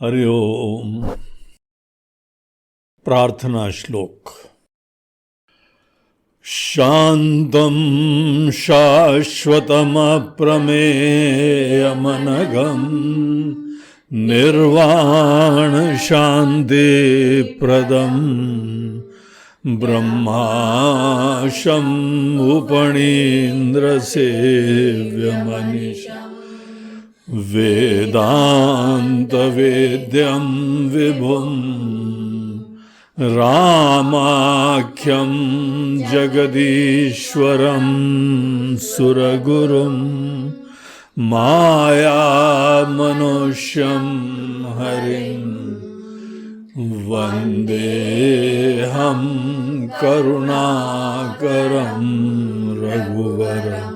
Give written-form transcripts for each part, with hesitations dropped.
हरि ओम। प्रार्थना श्लोक। शांतं शाश्वतमप्रमेयमनघं निर्वाण शांति प्रदं ब्रह्माशं उपनीन्द्रसेव्यमनिशम् वेदांत वेद्यं विभुं रामाख्यं जगदीश्वरं सुरगुरुं मायामनुष्यं हरिं वन्देऽहं करुणाकरं रघुवरम्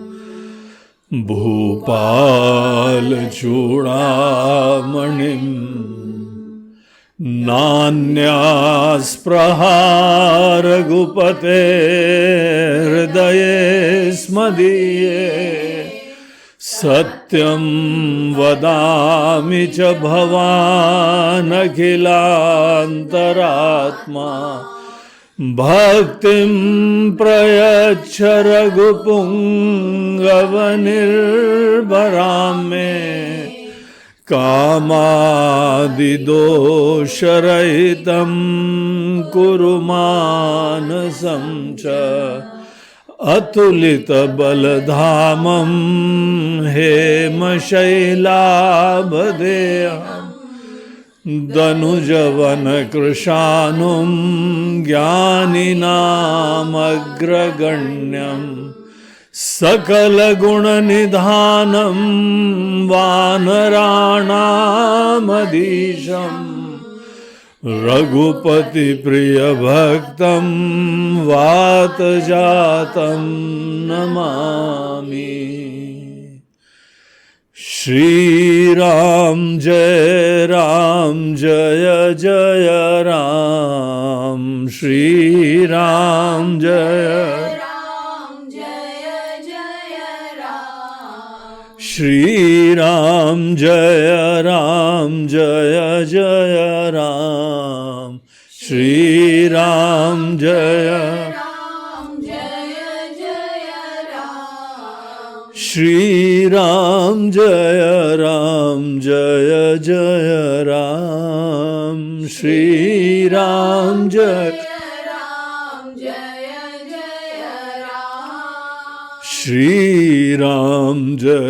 भूपालचूडामणिं नान्यास्पृहा रघुपते हृदये स्मदीये सत्यं वदामि च भवानखिलान्तरात्मा भक्तिं प्रयच्छ रघुपुङ्गवनिर्भरां मे कामादिदोषरहितं कुरु मानसं च अतुलितबलधामं हेमशैलाभदेहम् दनुजवनकृशानुं ज्ञानिनामग्रगण्यं सकलगुणनिधानं वानराणामधीशं रघुपतिप्रियभक्तं वातजातं नमामि। श्री राम जय जय राम। श्री राम जय जय राम। श्री राम जय जय राम। श्री राम जय श्री राम जय जय राम। श्री राम जय जय राम। श्री राम जय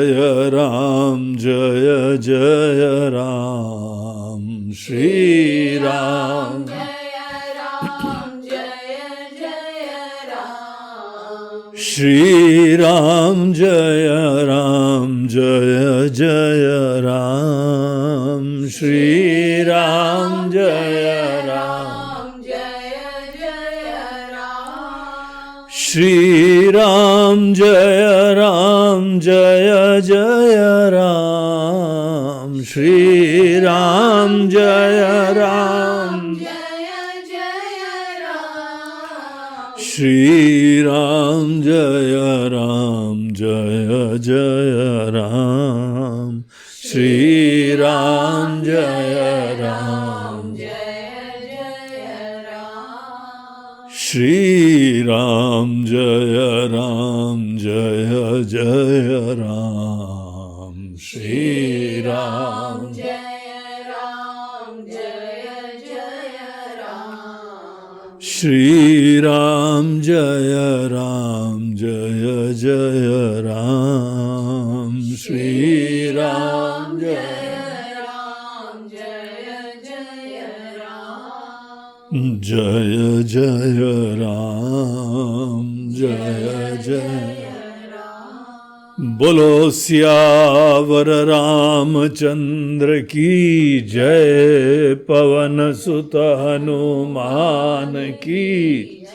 जय राम। श्री राम श्री राम जय जय राम। श्री राम जय जय राम। श्री राम जय जय राम। श्री राम जय श्री राम जय जय राम। श्री राम जय श्री राम जय जय राम। श्री राम श्री राम जय जय राम। श्री राम जय जय राम। जय जय बोलो सियावर रामचंद्र की जय। पवन सुत हनुमान की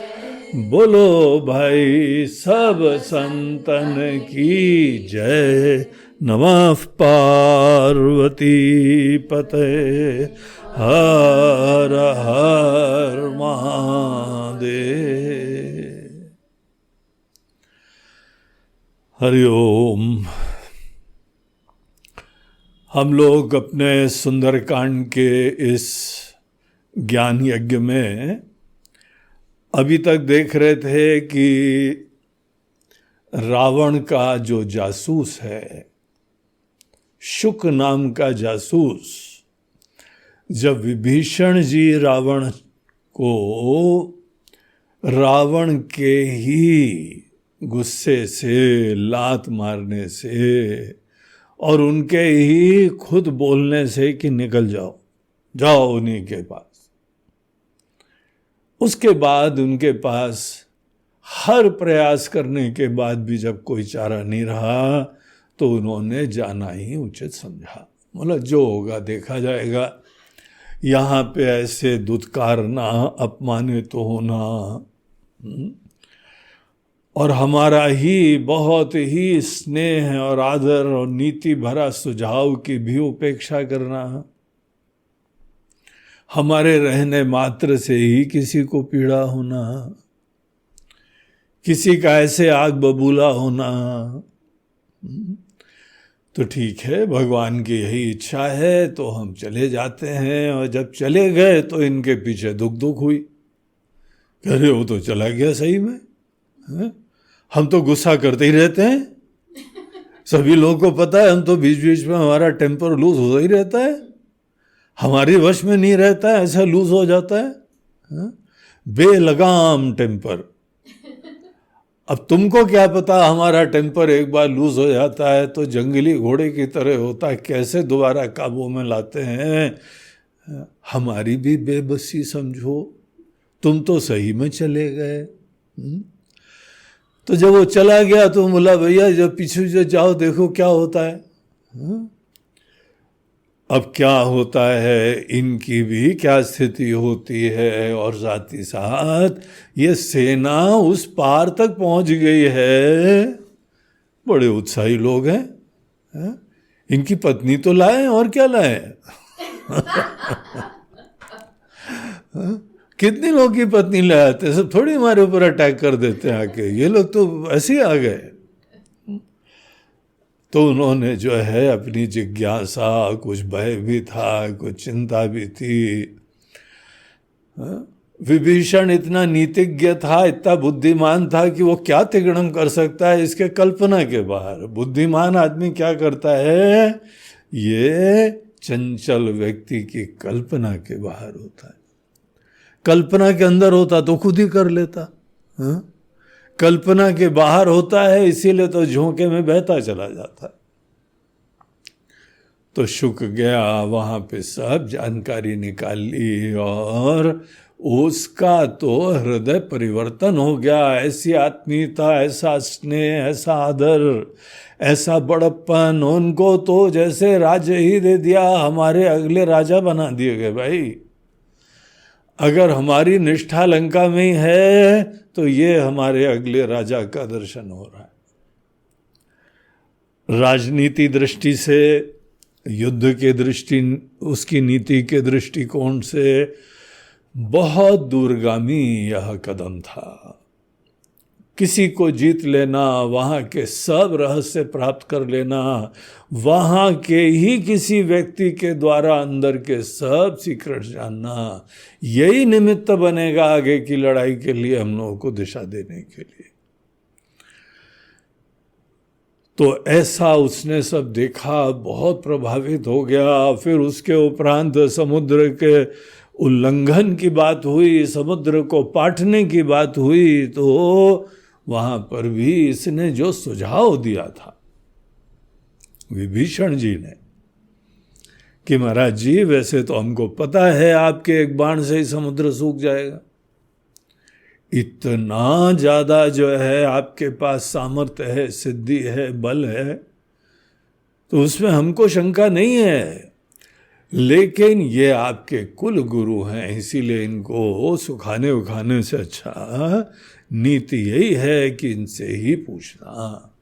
बोलो भाई सब संतन की जय। नमः पार्वती पते हर हर महादेव। हरि ओम। हम लोग अपने सुंदरकांड के इस ज्ञान यज्ञ में अभी तक देख रहे थे कि रावण का जो जासूस है, शुक नाम का जासूस, जब विभीषण जी रावण को रावण के ही गुस्से से, लात मारने से और उनके ही खुद बोलने से कि निकल जाओ, जाओ उन्हीं के पास, उसके बाद उनके पास हर प्रयास करने के बाद भी जब कोई चारा नहीं रहा तो उन्होंने जाना ही उचित समझा। बोला जो होगा देखा जाएगा, यहाँ पे ऐसे दुत्कारना, अपमानित तो होना और हमारा ही बहुत ही स्नेह और आदर और नीति भरा सुझाव की भी उपेक्षा करना, हमारे रहने मात्र से ही किसी को पीड़ा होना, किसी का ऐसे आग बबूला होना, तो ठीक है, भगवान की यही इच्छा है तो हम चले जाते हैं। और जब चले गए तो इनके पीछे दुख हुई, कह रहे वो तो चला गया सही में, है? हम तो गुस्सा करते ही रहते हैं, सभी लोगों को पता है, हम तो बीच बीच में हमारा टेम्पर लूज होता ही रहता है, हमारी वश में नहीं रहता है, ऐसा लूज हो जाता है, बेलगाम टेम्पर। अब तुमको क्या पता, हमारा टेम्पर एक बार लूज हो जाता है तो जंगली घोड़े की तरह होता है, कैसे दोबारा काबू में लाते हैं। हमारी भी बेबसी समझो, तुम तो सही में चले गए। तो जब वो चला गया तो बोला भैया जब पीछे से जाओ देखो क्या होता है। अब क्या होता है, इनकी भी क्या स्थिति होती है, और साथ ही साथ ये सेना उस पार तक पहुंच गई है। बड़े उत्साही लोग हैं, इनकी पत्नी तो लाए और क्या लाए। कितनी लोग की पत्नी ले आते, सब थोड़ी हमारे ऊपर अटैक कर देते हैं आके, ये लोग तो ऐसे ही आ गए। तो उन्होंने जो है अपनी जिज्ञासा, कुछ भय भी था, कुछ चिंता भी थी। विभीषण इतना नीतिज्ञ था, इतना बुद्धिमान था कि वो क्या तिगड़म कर सकता है इसके कल्पना के बाहर। बुद्धिमान आदमी क्या करता है, ये चंचल व्यक्ति की कल्पना के बाहर होता है। कल्पना के अंदर होता तो खुद ही कर लेता, कल्पना के बाहर होता है, इसीलिए तो झोंके में बहता चला जाता है। तो शुक गया, वहां पे सब जानकारी निकाल ली और उसका तो हृदय परिवर्तन हो गया। ऐसी आत्मीयता, ऐसा स्नेह, ऐसा आदर, ऐसा बड़प्पन, उनको तो जैसे राज्य ही दे दिया, हमारे अगले राजा बना दिए गए। भाई अगर हमारी निष्ठा लंका में ही है तो ये हमारे अगले राजा का दर्शन हो रहा है। राजनीति दृष्टि से, युद्ध के दृष्टि, उसकी नीति के दृष्टिकोण से बहुत दूरगामी यह कदम था। किसी को जीत लेना, वहाँ के सब रहस्य प्राप्त कर लेना, वहाँ के ही किसी व्यक्ति के द्वारा अंदर के सब सीक्रेट जानना, यही निमित्त बनेगा आगे की लड़ाई के लिए, हम लोगों को दिशा देने के लिए। तो ऐसा उसने सब देखा, बहुत प्रभावित हो गया। फिर उसके उपरांत समुद्र के उल्लंघन की बात हुई, समुद्र को पाटने की बात हुई, तो वहां पर भी इसने जो सुझाव दिया था विभीषण जी ने कि महाराज जी वैसे तो हमको पता है आपके एक बाण से ही समुद्र सूख जाएगा, इतना ज्यादा जो है आपके पास सामर्थ्य है, सिद्धि है, बल है, तो उसमें हमको शंका नहीं है। लेकिन ये आपके कुल गुरु हैं, इसीलिए इनको सुखाने उखाने से अच्छा नीति यही है कि इनसे ही पूछना।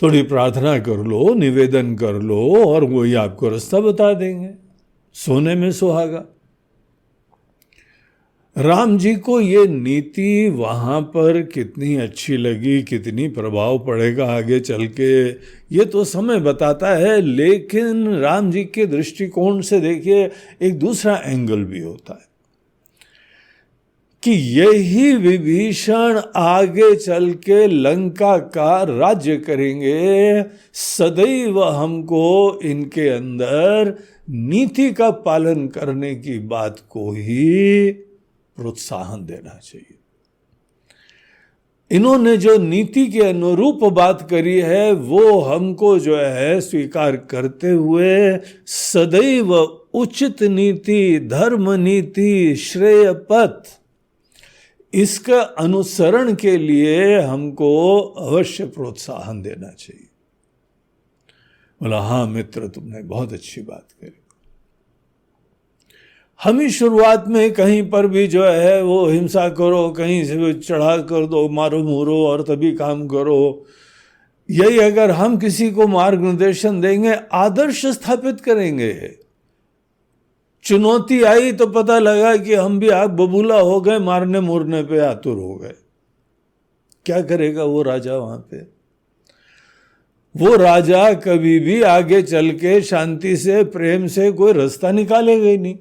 थोड़ी प्रार्थना कर लो, निवेदन कर लो, और वही आपको रास्ता बता देंगे, सोने में सुहागा। राम जी को ये नीति वहाँ पर कितनी अच्छी लगी, कितनी प्रभाव पड़ेगा आगे चल के, ये तो समय बताता है। लेकिन राम जी के दृष्टिकोण से देखिए एक दूसरा एंगल भी होता है कि यही विभीषण आगे चल के लंका का राज्य करेंगे। सदैव हमको इनके अंदर नीति का पालन करने की बात को ही प्रोत्साहन देना चाहिए। इन्होंने जो नीति के अनुरूप बात करी है वो हमको जो है स्वीकार करते हुए सदैव उचित नीति, धर्म नीति, श्रेय पथ, इसका अनुसरण के लिए हमको अवश्य प्रोत्साहन देना चाहिए। बोला हाँ मित्र, तुमने बहुत अच्छी बात करी। हम ही शुरुआत में कहीं पर भी जो है वो हिंसा करो, कहीं से चढ़ा कर दो, मारो मुरो और तभी काम करो, यही अगर हम किसी को मार्गदर्शन देंगे, आदर्श स्थापित करेंगे, चुनौती आई तो पता लगा कि हम भी आग बबूला हो गए, मारने मुरने पे आतुर हो गए, क्या करेगा वो राजा वहां पे? वो राजा कभी भी आगे चल के शांति से, प्रेम से कोई रास्ता निकालेगा ही नहीं।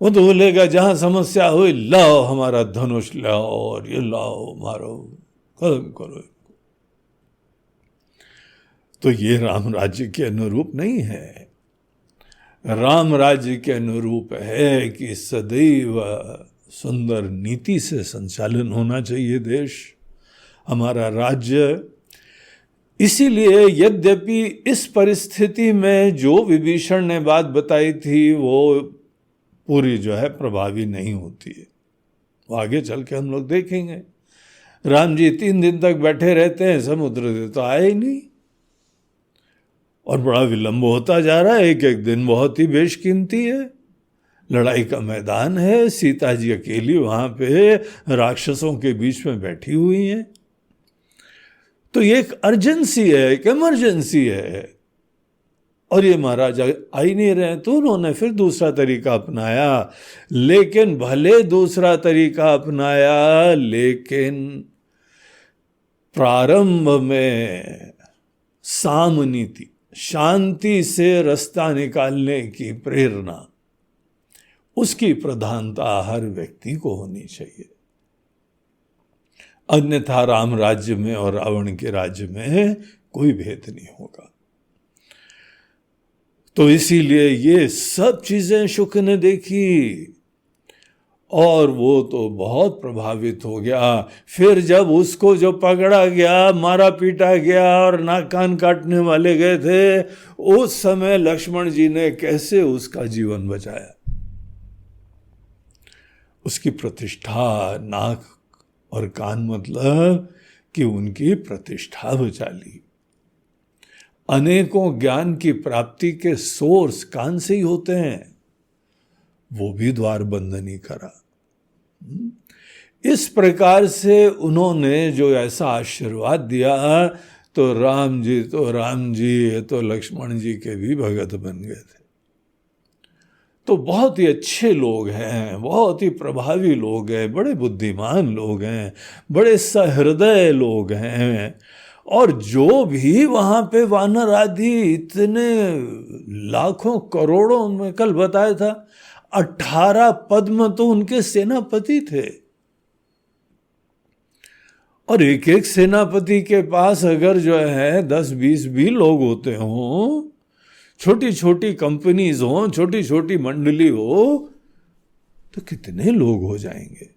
वो तो बोलेगा जहां समस्या हुई, लाओ हमारा धनुष लाओ और ये लाओ, मारो, खत्म करो। तो ये राम राज्य के अनुरूप नहीं है। राम राज्य के अनुरूप है कि सदैव सुंदर नीति से संचालन होना चाहिए देश, हमारा राज्य। इसीलिए यद्यपि इस परिस्थिति में जो विभीषण ने बात बताई थी वो पूरी जो है प्रभावी नहीं होती है। वो आगे चल के हम लोग देखेंगे। राम जी 3 दिन तक बैठे रहते हैं, समुद्र से तो आए ही नहीं और बड़ा विलंब होता जा रहा है। एक एक दिन बहुत ही बेशकीमती है, लड़ाई का मैदान है, सीता जी अकेली वहां पे राक्षसों के बीच में बैठी हुई हैं। तो ये एक अर्जेंसी है, एक इमरजेंसी है और ये महाराज आ ही नहीं रहे। तो उन्होंने फिर दूसरा तरीका अपनाया, लेकिन भले दूसरा तरीका अपनाया, लेकिन प्रारंभ में साम नीति, शांति से रास्ता निकालने की प्रेरणा, उसकी प्रधानता हर व्यक्ति को होनी चाहिए। अन्यथा राम राज्य में और रावण के राज्य में कोई भेद नहीं होगा। तो इसीलिए ये सब चीजें शुक ने देखी और वो तो बहुत प्रभावित हो गया। फिर जब उसको जो पकड़ा गया, मारा पीटा गया और नाक कान काटने वाले गए थे, उस समय लक्ष्मण जी ने कैसे उसका जीवन बचाया। उसकी प्रतिष्ठा, नाक और कान मतलब कि उनकी प्रतिष्ठा बचा ली। अनेकों ज्ञान की प्राप्ति के सोर्स कान से ही होते हैं, वो भी द्वार बंद नहीं करा। इस प्रकार से उन्होंने जो ऐसा आशीर्वाद दिया, तो राम जी तो लक्ष्मण जी के भी भगत बन गए थे। तो बहुत ही अच्छे लोग हैं, बहुत ही प्रभावी लोग हैं, बड़े बुद्धिमान लोग हैं, बड़े सहृदय लोग हैं। और जो भी वहां पे वानर आदि इतने लाखों करोड़ों में कल बताया था, 18 पद्म तो उनके सेनापति थे। और एक एक सेनापति के पास अगर जो है 10-20 भी लोग होते हों, छोटी छोटी कंपनीज हो, छोटी छोटी मंडली हो, तो कितने लोग हो जाएंगे।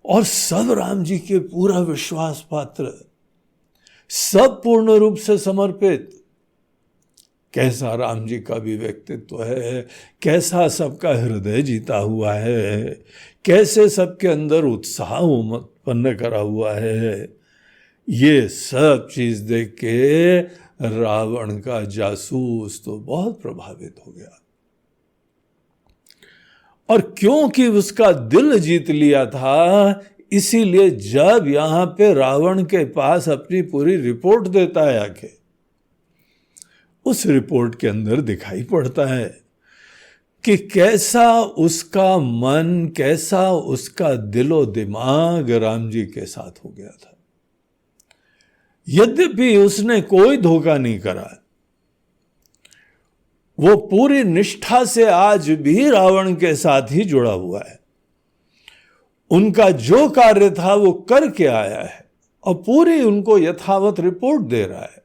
और सब राम जी के पूरा विश्वास पात्र, सब पूर्ण रूप से समर्पित। कैसा राम जी का भी व्यक्तित्व है, कैसा सबका हृदय जीता हुआ है, कैसे सबके अंदर उत्साह उत्पन्न करा हुआ है। ये सब चीज देख के रावण का जासूस तो बहुत प्रभावित हो गया। और क्योंकि उसका दिल जीत लिया था, इसीलिए जब यहां पे रावण के पास अपनी पूरी रिपोर्ट देता है आके, उस रिपोर्ट के अंदर दिखाई पड़ता है कि कैसा उसका मन, कैसा उसका दिलो दिमाग राम जी के साथ हो गया था। यद्यपि उसने कोई धोखा नहीं करा, वो पूरी निष्ठा से आज भी रावण के साथ ही जुड़ा हुआ है। उनका जो कार्य था वो करके आया है और पूरी उनको यथावत रिपोर्ट दे रहा है।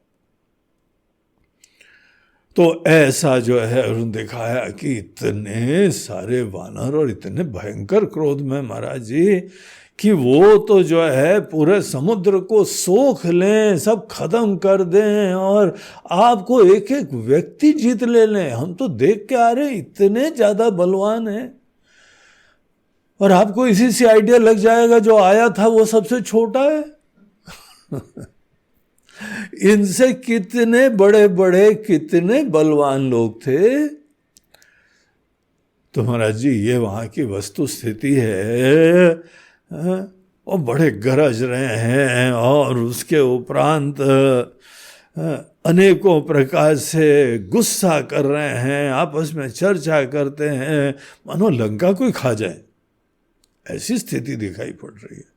तो ऐसा जो है उन्होंने दिखाया कि इतने सारे वानर और इतने भयंकर क्रोध में महाराज जी कि वो तो जो है पूरे समुद्र को सोख लें, सब खत्म कर दें और आपको एक एक व्यक्ति जीत ले लें। हम तो देख के आ रहे इतने ज्यादा बलवान हैं, और आपको इसी से आइडिया लग जाएगा जो आया था वो सबसे छोटा है। इनसे कितने बड़े बड़े, कितने बलवान लोग थे। तो महाराज जी ये वहां की वस्तु स्थिति है। और बड़े गरज रहे हैं और उसके उपरांत अनेकों प्रकार से गुस्सा कर रहे हैं, आपस में चर्चा करते हैं, मानो लंका कोई खा जाए, ऐसी स्थिति दिखाई पड़ रही है।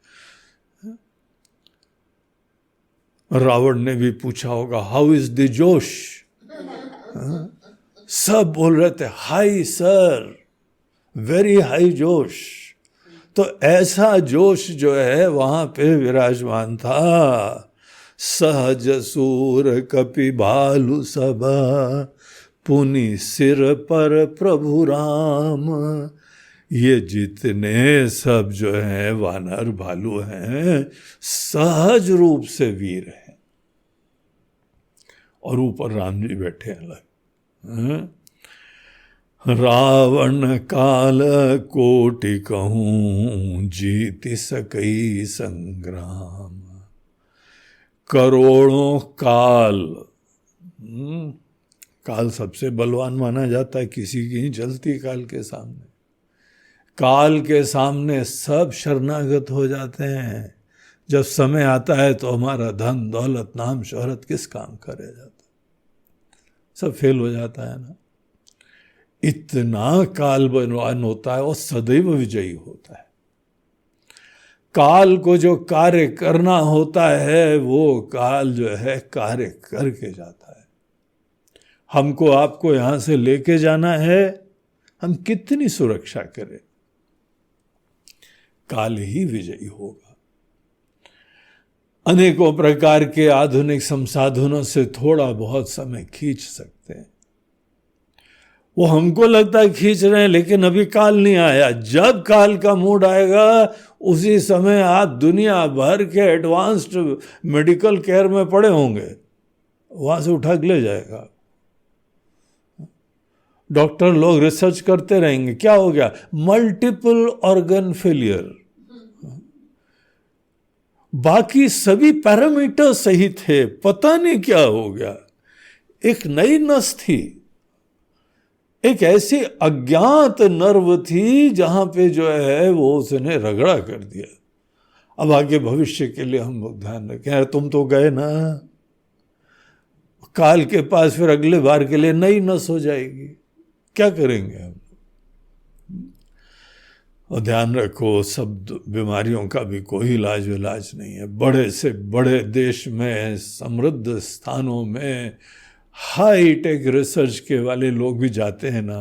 रावण ने भी पूछा होगा हाउ इज द जोश। सब बोल रहे थे हाई सर, वेरी हाई जोश। तो ऐसा जोश जो है वहां पे विराजमान था। सहज सूर कपि भालु सब, पुनि सिर पर प्रभु राम। ये जितने सब जो है वानर भालू हैं सहज रूप से वीर हैं, और ऊपर राम जी बैठे हैं अलग। रावण काल कोटि कहूं, जीत सकई संग्राम। करोड़ों काल, काल सबसे बलवान माना जाता है, किसी की नहीं चलती काल के सामने। काल के सामने सब शरणागत हो जाते हैं। जब समय आता है तो हमारा धन दौलत नाम शोहरत किस काम का रह जाता है, सब फेल हो जाता है ना। इतना काल बलवान होता है और सदैव विजयी होता है। काल को जो कार्य करना होता है वो काल जो है कार्य करके जाता है। हमको आपको यहां से लेके जाना है, हम कितनी सुरक्षा करें, काल ही विजयी होगा। अनेकों प्रकार के आधुनिक संसाधनों से थोड़ा बहुत समय खींच सकते हैं, वो हमको लगता है खींच रहे हैं, लेकिन अभी काल नहीं आया। जब काल का मूड आएगा उसी समय आप दुनिया भर के एडवांस्ड मेडिकल केयर में पड़े होंगे, वहां से उठा के ले जाएगा। डॉक्टर लोग रिसर्च करते रहेंगे, क्या हो गया, मल्टीपल ऑर्गन फेलियर। बाकी सभी पैरामीटर सही थे, पता नहीं क्या हो गया। एक नई नस थी, एक ऐसी अज्ञात नर्व थी जहां पे जो है वो उसने रगड़ा कर दिया। अब आगे भविष्य के लिए हम लोग ध्यान रखें। यार तुम तो गए ना, काल के पास फिर अगले बार के लिए नई नस हो जाएगी, क्या करेंगे हम। और ध्यान रखो सब बीमारियों का भी कोई इलाज नहीं है। बड़े से बड़े देश में, समृद्ध स्थानों में हाई टेक रिसर्च के वाले लोग भी जाते हैं ना।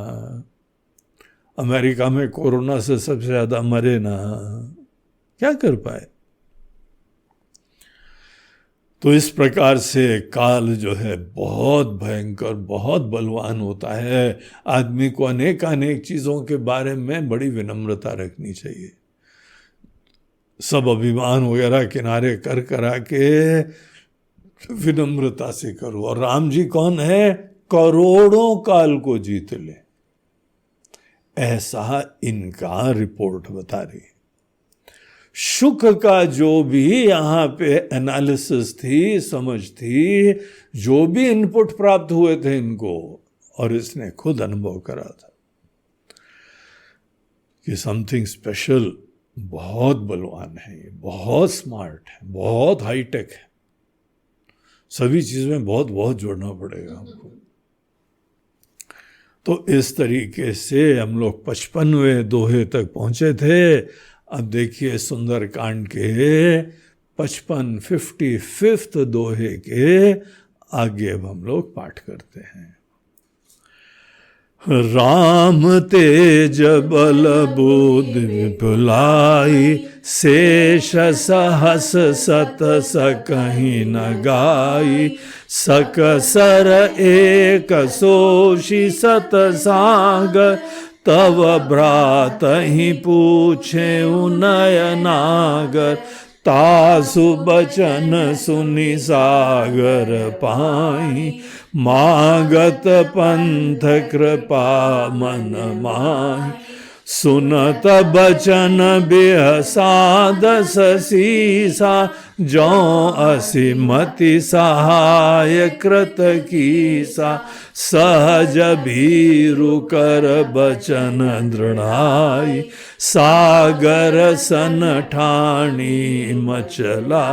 अमेरिका में कोरोना से सबसे ज्यादा मरे ना, क्या कर पाए। तो इस प्रकार से काल जो है बहुत भयंकर, बहुत बलवान होता है। आदमी को अनेक चीजों के बारे में बड़ी विनम्रता रखनी चाहिए। सब अभिमान वगैरह किनारे कर करा के विनम्रता से करो। और राम जी कौन है, करोड़ों काल को जीत ले, ऐसा इनका रिपोर्ट बता रही है। शुक का जो भी यहां पे एनालिसिस थी, समझ थी, जो भी इनपुट प्राप्त हुए थे इनको, और इसने खुद अनुभव करा था कि समथिंग स्पेशल, बहुत बलवान है ये, बहुत स्मार्ट है, बहुत हाईटेक है। सभी चीज में बहुत बहुत जोड़ना पड़ेगा हमको। तो इस तरीके से हम लोग 55वें दोहे तक पहुंचे थे। अब देखिए सुंदरकांड के 55th दोहे के आगे अब हम लोग पाठ करते हैं। राम तेज बल बुद्धि विपुलाई, शेष सहस सत सकहीं न गाई, सकसर एक सोषि सत सागर, तव भ्रात ही पूछे नयनागर, तासु बचन सुनि सागर पाई, मागत पंथ कृपा मन माही, सुनत बचन बेहसाद सीसा, जो असिमति सहाय कृत कीसा, सहज भीरु कर बचन दृढ़ाई, सागर सन ठानी मचला,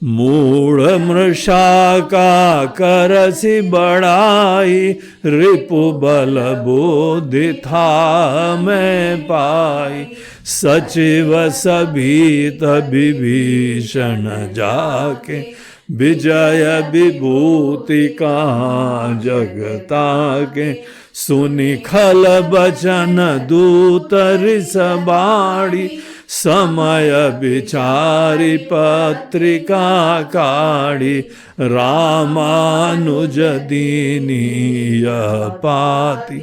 मूढ़ मृषा का करसि बढ़ाई, रिपु बल बुद्धि था मैं पाई, सचिव सभीत विभीषण जाके, विजय विभूति कहाँ जगता के, सुनि खल बचन दूत रिस बाड़ी, समय विचारी पत्रिका काढ़ी, रामानुज दीनी पाती,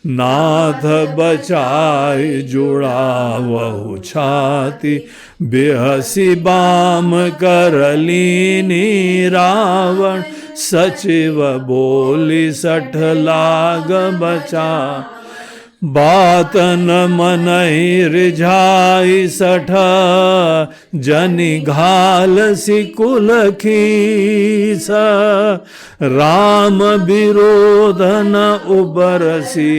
नाथ बचाई जुड़ावहु छाती, बेहसी बाम कर लीनी रावण, सचिव बोली सठ लाग बचा, बात न मनहि रिझाई सठ, जनि घाल सिकुल खीस, राम विरोध न उबरसी,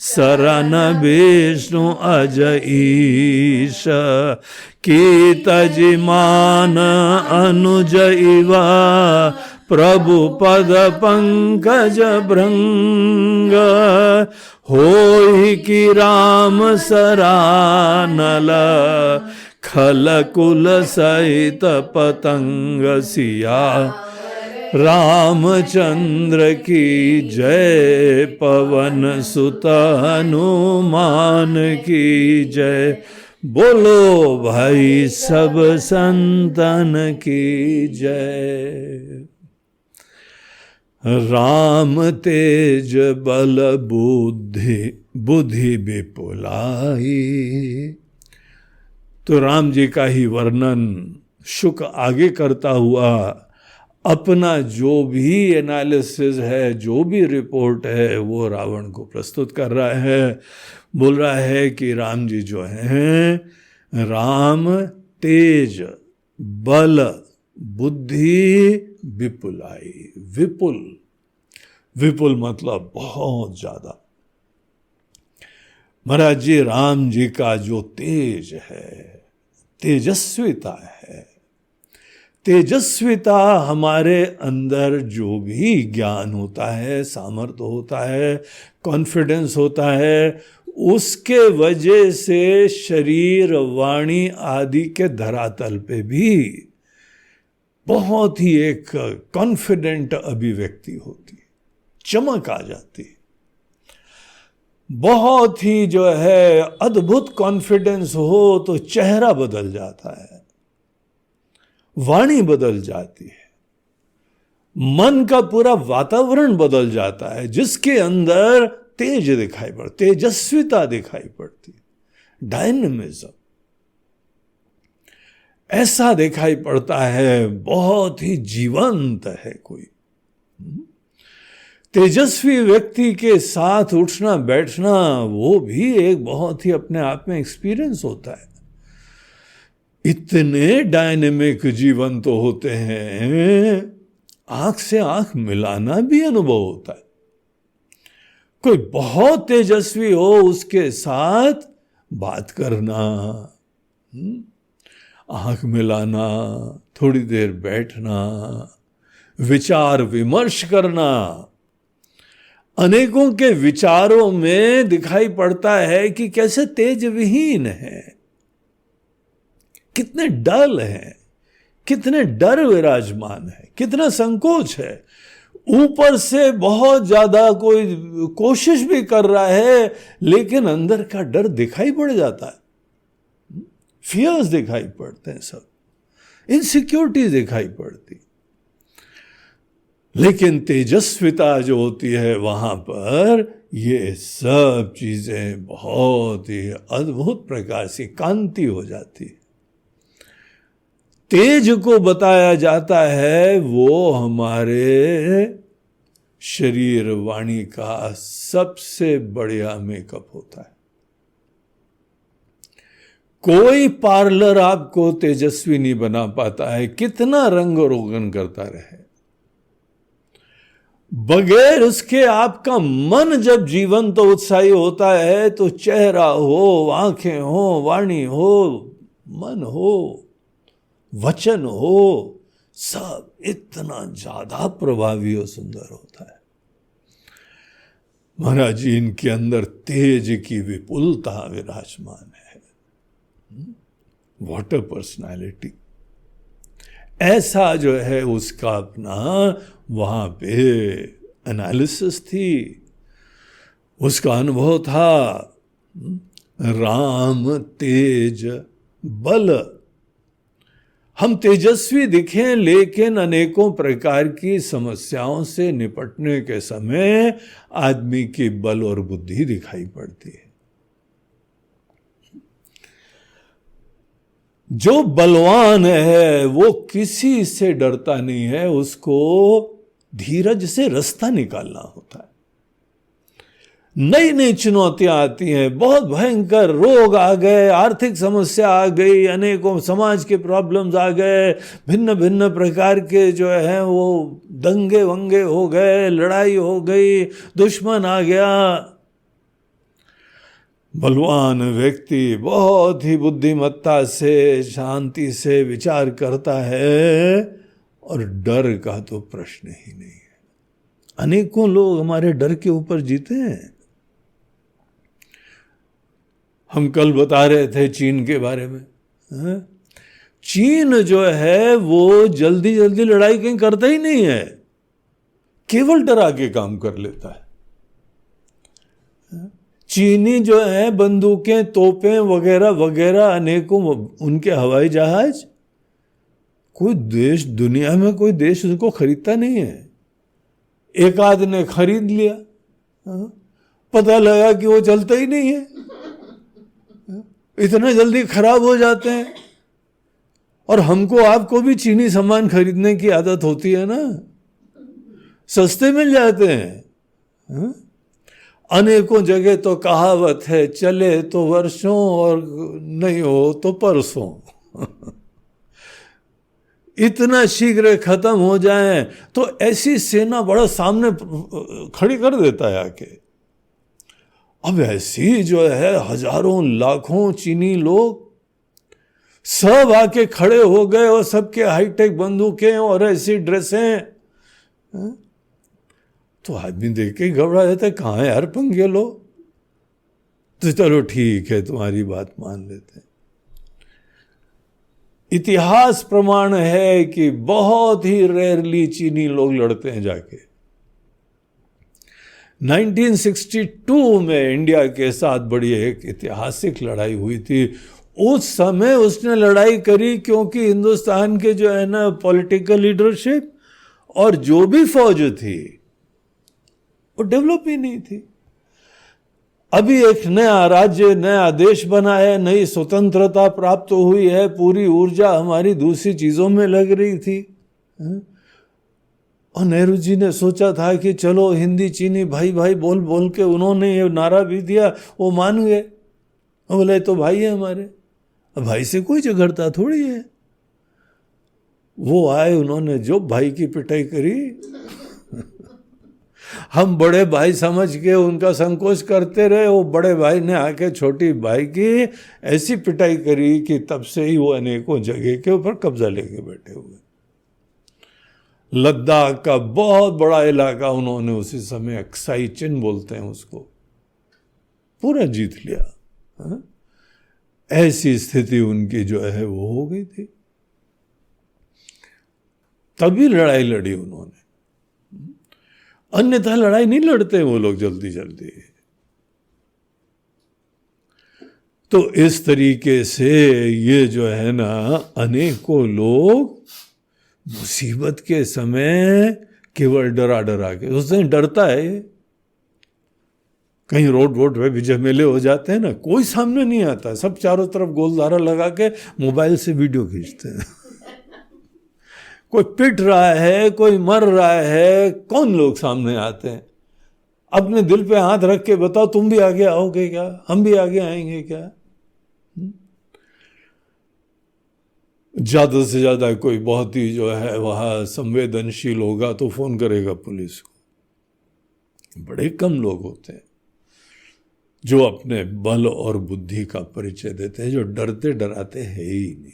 शरण विष्णु अज ईश, की तजिमान अनुज इवा, प्रभु पद पंकज भृंग, होई कि राम सरानल, खल कुल सहित पतंग सिया, रामचंद्र की जय, पवन सुत हनुमान की जय, बोलो भाई सब संतन की जय। राम तेज बल बुद्धि विपुलाई। तो राम जी का ही वर्णन शुक आगे करता हुआ अपना जो भी एनालिसिस है, जो भी रिपोर्ट है, वो रावण को प्रस्तुत कर रहा है। बोल रहा है कि राम जी जो हैं, राम तेज बल बुद्धि विपुलाई। विपुल, विपुल मतलब बहुत ज्यादा। महाराज जी, राम जी का जो तेज है, तेजस्विता है, तेजस्विता हमारे अंदर जो भी ज्ञान होता है, सामर्थ्य होता है, कॉन्फिडेंस होता है, उसके वजह से शरीर, वाणी आदि के धरातल पे भी बहुत ही एक कॉन्फिडेंट अभिव्यक्ति होती है, चमक आ जाती है। बहुत ही जो है अद्भुत कॉन्फिडेंस हो तो चेहरा बदल जाता है, वाणी बदल जाती है, मन का पूरा वातावरण बदल जाता है, जिसके अंदर तेज दिखाई पड़ती, तेजस्विता दिखाई पड़ती, डायनेमिज्म ऐसा दिखाई पड़ता है, बहुत ही जीवंत है कोई। तेजस्वी व्यक्ति के साथ उठना बैठना, वो भी एक बहुत ही अपने आप में एक्सपीरियंस होता है। इतने डायनेमिक जीवन तो होते हैं, आंख से आंख मिलाना भी अनुभव होता है। कोई बहुत तेजस्वी हो, उसके साथ बात करना, आंख मिलाना, थोड़ी देर बैठना, विचार विमर्श करना, अनेकों के विचारों में दिखाई पड़ता है कि कैसे तेज विहीन है, कितने डल हैं, कितने डर विराजमान है, कितना संकोच है। ऊपर से बहुत ज्यादा कोई कोशिश भी कर रहा है, लेकिन अंदर का डर दिखाई पड़ जाता है, फियर्स दिखाई पड़ते हैं, सब इनसिक्योरिटी दिखाई पड़ती। लेकिन तेजस्विता जो होती है वहां पर ये सब चीजें बहुत ही अद्भुत प्रकार से कांति हो जाती है। तेज को बताया जाता है वो हमारे शरीर वाणी का सबसे बढ़िया मेकअप होता है। कोई पार्लर आपको तेजस्वी नहीं बना पाता है, कितना रंग रोगन करता रहे, बगैर उसके आपका मन जब जीवन तो उत्साही होता है तो चेहरा हो, आंखें हो, वाणी हो, मन हो, वचन हो, सब इतना ज्यादा प्रभावी और सुंदर होता है। महाराज जी इनके अंदर तेज की विपुलता विराजमान है। What a personality. ऐसा जो है उसका अपना वहां पे एनालिसिस थी, उसका अनुभव था। राम तेज बल। हम तेजस्वी दिखें लेकिन अनेकों प्रकार की समस्याओं से निपटने के समय आदमी की बल और बुद्धि दिखाई पड़ती है। जो बलवान है वो किसी से डरता नहीं है, उसको धीरज से रास्ता निकालना होता है। नई नई चुनौतियां आती हैं, बहुत भयंकर रोग आ गए, आर्थिक समस्या आ गई, अनेकों समाज के प्रॉब्लम्स आ गए, भिन्न भिन्न प्रकार के जो है वो दंगे वंगे हो गए, लड़ाई हो गई, दुश्मन आ गया। बलवान व्यक्ति बहुत ही बुद्धिमत्ता से, शांति से विचार करता है और डर का तो प्रश्न ही नहीं है। अनेकों लोग हमारे डर के ऊपर जीते हैं। हम कल बता रहे थे चीन के बारे में। चीन जो है वो जल्दी जल्दी लड़ाई कहीं करता ही नहीं है, केवल डरा के काम कर लेता है। चीनी जो है बंदूकें, तोपें वगैरह वगैरह अनेकों उनके हवाई जहाज, कोई देश दुनिया में कोई देश उनको खरीदता नहीं है। एक आध ने खरीद लिया, पता लगा कि वो चलता ही नहीं है, इतना जल्दी खराब हो जाते हैं। और हमको आपको भी चीनी सामान खरीदने की आदत होती है ना, सस्ते मिल जाते हैं। अनेकों जगह तो कहावत है, चले तो वर्षों और नहीं हो तो परसों। इतना शीघ्र खत्म हो जाए तो ऐसी सेना बड़ा सामने खड़ी कर देता है आके। अब ऐसी जो है हजारों लाखों चीनी लोग सब आके खड़े हो गए और सबके हाईटेक बंदूकें और ऐसी ड्रेसें, तो आदमी देख के घबरा जाता है, कहाँ यार पंगे लो। तो चलो ठीक है तुम्हारी बात मान लेते हैं। इतिहास प्रमाण है कि बहुत ही रेयरली चीनी लोग लड़ते हैं जाके। 1962 में इंडिया के साथ बड़ी एक ऐतिहासिक लड़ाई हुई थी। उस समय उसने लड़ाई करी क्योंकि हिंदुस्तान के जो है ना पॉलिटिकल लीडरशिप और जो भी फौज थी वो डेवलप ही नहीं थी। अभी एक नया राज्य, नया देश बना है, नई स्वतंत्रता प्राप्त हुई है, पूरी ऊर्जा हमारी दूसरी चीजों में लग रही थी। और नेहरू जी ने सोचा था कि चलो हिंदी चीनी भाई भाई बोल बोल के उन्होंने ये नारा भी दिया, वो मान गए। बोले तो भाई है हमारे, अब भाई से कोई झगड़ता थोड़ी है। वो आए, उन्होंने जो भाई की पिटाई करी, हम बड़े भाई समझ के उनका संकोच करते रहे। वो बड़े भाई ने आके छोटी भाई की ऐसी पिटाई करी कि तब से ही वो अनेकों जगह के ऊपर कब्जा लेके बैठे हुए। लद्दाख का बहुत बड़ा इलाका उन्होंने उसी समय, अक्साई चिन बोलते हैं उसको, पूरा जीत लिया। हाँ? ऐसी स्थिति उनकी जो है वो हो गई थी, तभी लड़ाई लड़ी उन्होंने, अन्यथा लड़ाई नहीं लड़ते वो लोग जल्दी जल्दी। तो इस तरीके से ये जो है ना, अनेकों लोग मुसीबत के समय केवल डरा डरा के, उससे डरता है ये। कहीं रोड पे भी झमेले हो जाते हैं ना, कोई सामने नहीं आता, सब चारों तरफ गोलधारा लगा के मोबाइल से वीडियो खींचते हैं। कोई पिट रहा है, कोई मर रहा है, कौन लोग सामने आते हैं? अपने दिल पे हाथ रख के बताओ, तुम भी आगे आओगे क्या? हम भी आगे आएंगे क्या? ज्यादा से ज्यादा कोई बहुत ही जो है वहां संवेदनशील होगा तो फोन करेगा पुलिस को। बड़े कम लोग होते हैं जो अपने बल और बुद्धि का परिचय देते हैं, जो डरते डराते हैं ही नहीं।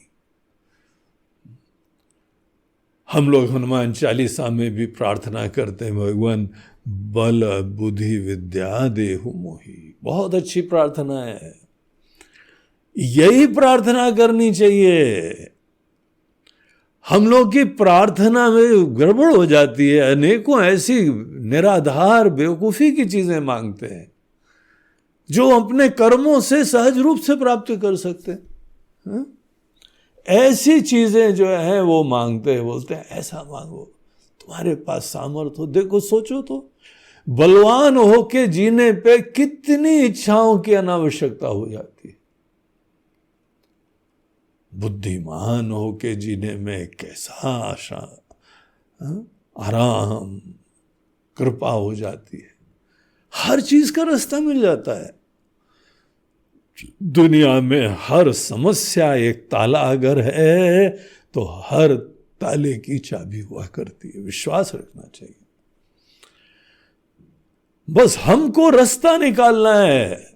हम लोग हनुमान चालीसा में भी प्रार्थना करते हैं, भगवान बल बुद्धि विद्या देहु मोहि। बहुत अच्छी प्रार्थना है, यही प्रार्थना करनी चाहिए। हम लोग की प्रार्थना में गड़बड़ हो जाती है, अनेकों ऐसी निराधार बेवकूफी की चीजें मांगते हैं जो अपने कर्मों से सहज रूप से प्राप्त कर सकते हैं। ऐसी चीजें जो है वो मांगते हैं, बोलते हैं ऐसा मांगो, तुम्हारे पास सामर्थ्य हो। देखो सोचो तो, बलवान होके जीने पे कितनी इच्छाओं की अनावश्यकता हो जाती है, बुद्धिमान होके जीने में कैसा आशा, आराम, कृपा हो जाती है, हर चीज का रास्ता मिल जाता है। दुनिया में हर समस्या एक ताला अगर है तो हर ताले की चाबी हुआ करती है, विश्वास रखना चाहिए। बस हमको रास्ता निकालना है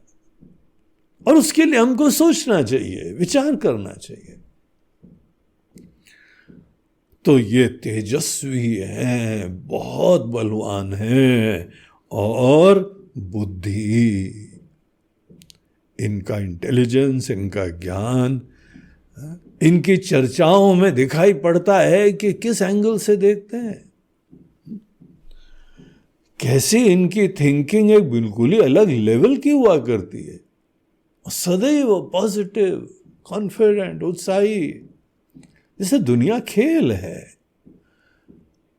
और उसके लिए हमको सोचना चाहिए, विचार करना चाहिए। तो ये तेजस्वी हैं, बहुत बलवान हैं, और बुद्धि, इनका इंटेलिजेंस, इनका ज्ञान, इनकी चर्चाओं में दिखाई पड़ता है कि किस एंगल से देखते हैं, कैसी इनकी थिंकिंग एक बिल्कुल ही अलग लेवल की हुआ करती है। सदैव पॉजिटिव, कॉन्फिडेंट, उत्साही, जैसे दुनिया खेल है।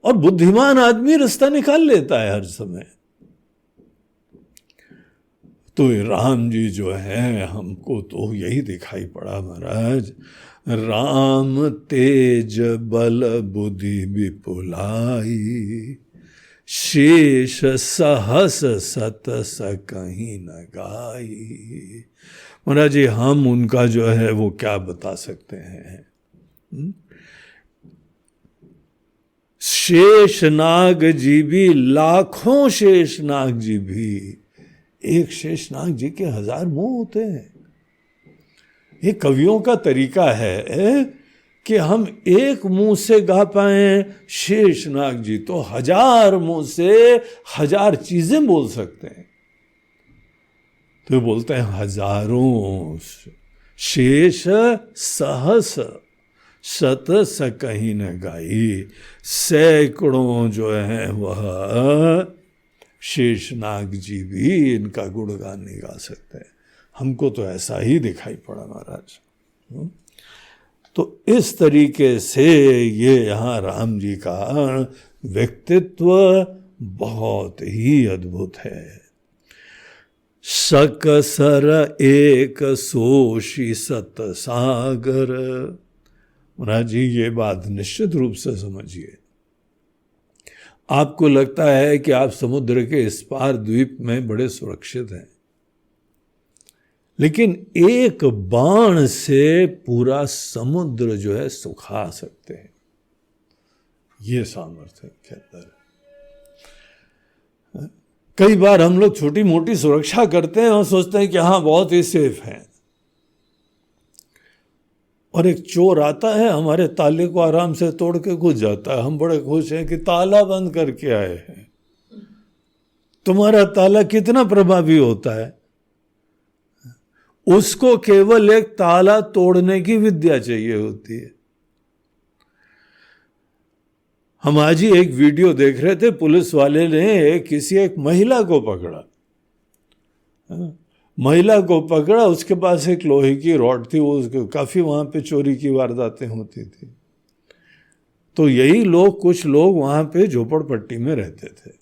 और बुद्धिमान आदमी रास्ता निकाल लेता है हर समय। तो राम जी जो है, हमको तो यही दिखाई पड़ा महाराज, राम तेज बल बुद्धि विपुलाई, शेष सहस सत सकहीं न गाई। महाराज जी हम उनका जो है वो क्या बता सकते हैं। शेषनाग जी भी, लाखों शेषनाग जी भी, एक शेषनाग जी के 1000 मुंह होते हैं। ये कवियों का तरीका है कि हम एक मुंह से गा पाए, शेषनाग जी तो 1000 मुंह से 1000 चीजें बोल सकते हैं। तो बोलते हैं हजारों शेष सहस शत सकहीं न गाई, सैकड़ों जो है वह शेषनाग जी भी इनका गुणगान नहीं गा सकते। हमको तो ऐसा ही दिखाई पड़ा महाराज। तो इस तरीके से ये यहाँ राम जी का व्यक्तित्व बहुत ही अद्भुत है। सकसर एक सोशी सत सागर। महाराज जी ये बात निश्चित रूप से समझिए। आपको लगता है कि आप समुद्र के इस पार द्वीप में बड़े सुरक्षित हैं, लेकिन एक बाण से पूरा समुद्र जो है सुखा सकते हैं। ये सामर्थ्य के अंदर है। कई बार हम लोग छोटी मोटी सुरक्षा करते हैं और सोचते हैं कि हाँ बहुत ही सेफ है। और एक चोर आता है, हमारे ताले को आराम से तोड़ के घुस जाता है। हम बड़े खुश हैं कि ताला बंद करके आए हैं। तुम्हारा ताला कितना प्रभावी होता है? उसको केवल एक ताला तोड़ने की विद्या चाहिए होती है। हम आज ही एक वीडियो देख रहे थे, पुलिस वाले ने किसी एक महिला को पकड़ा। महिला को पकड़ा, उसके पास एक लोहे की रॉड थी, वो काफी वहां पे चोरी की वारदातें होती थी। तो यही लोग, कुछ लोग वहां पे झोपड़पट्टी में रहते थे।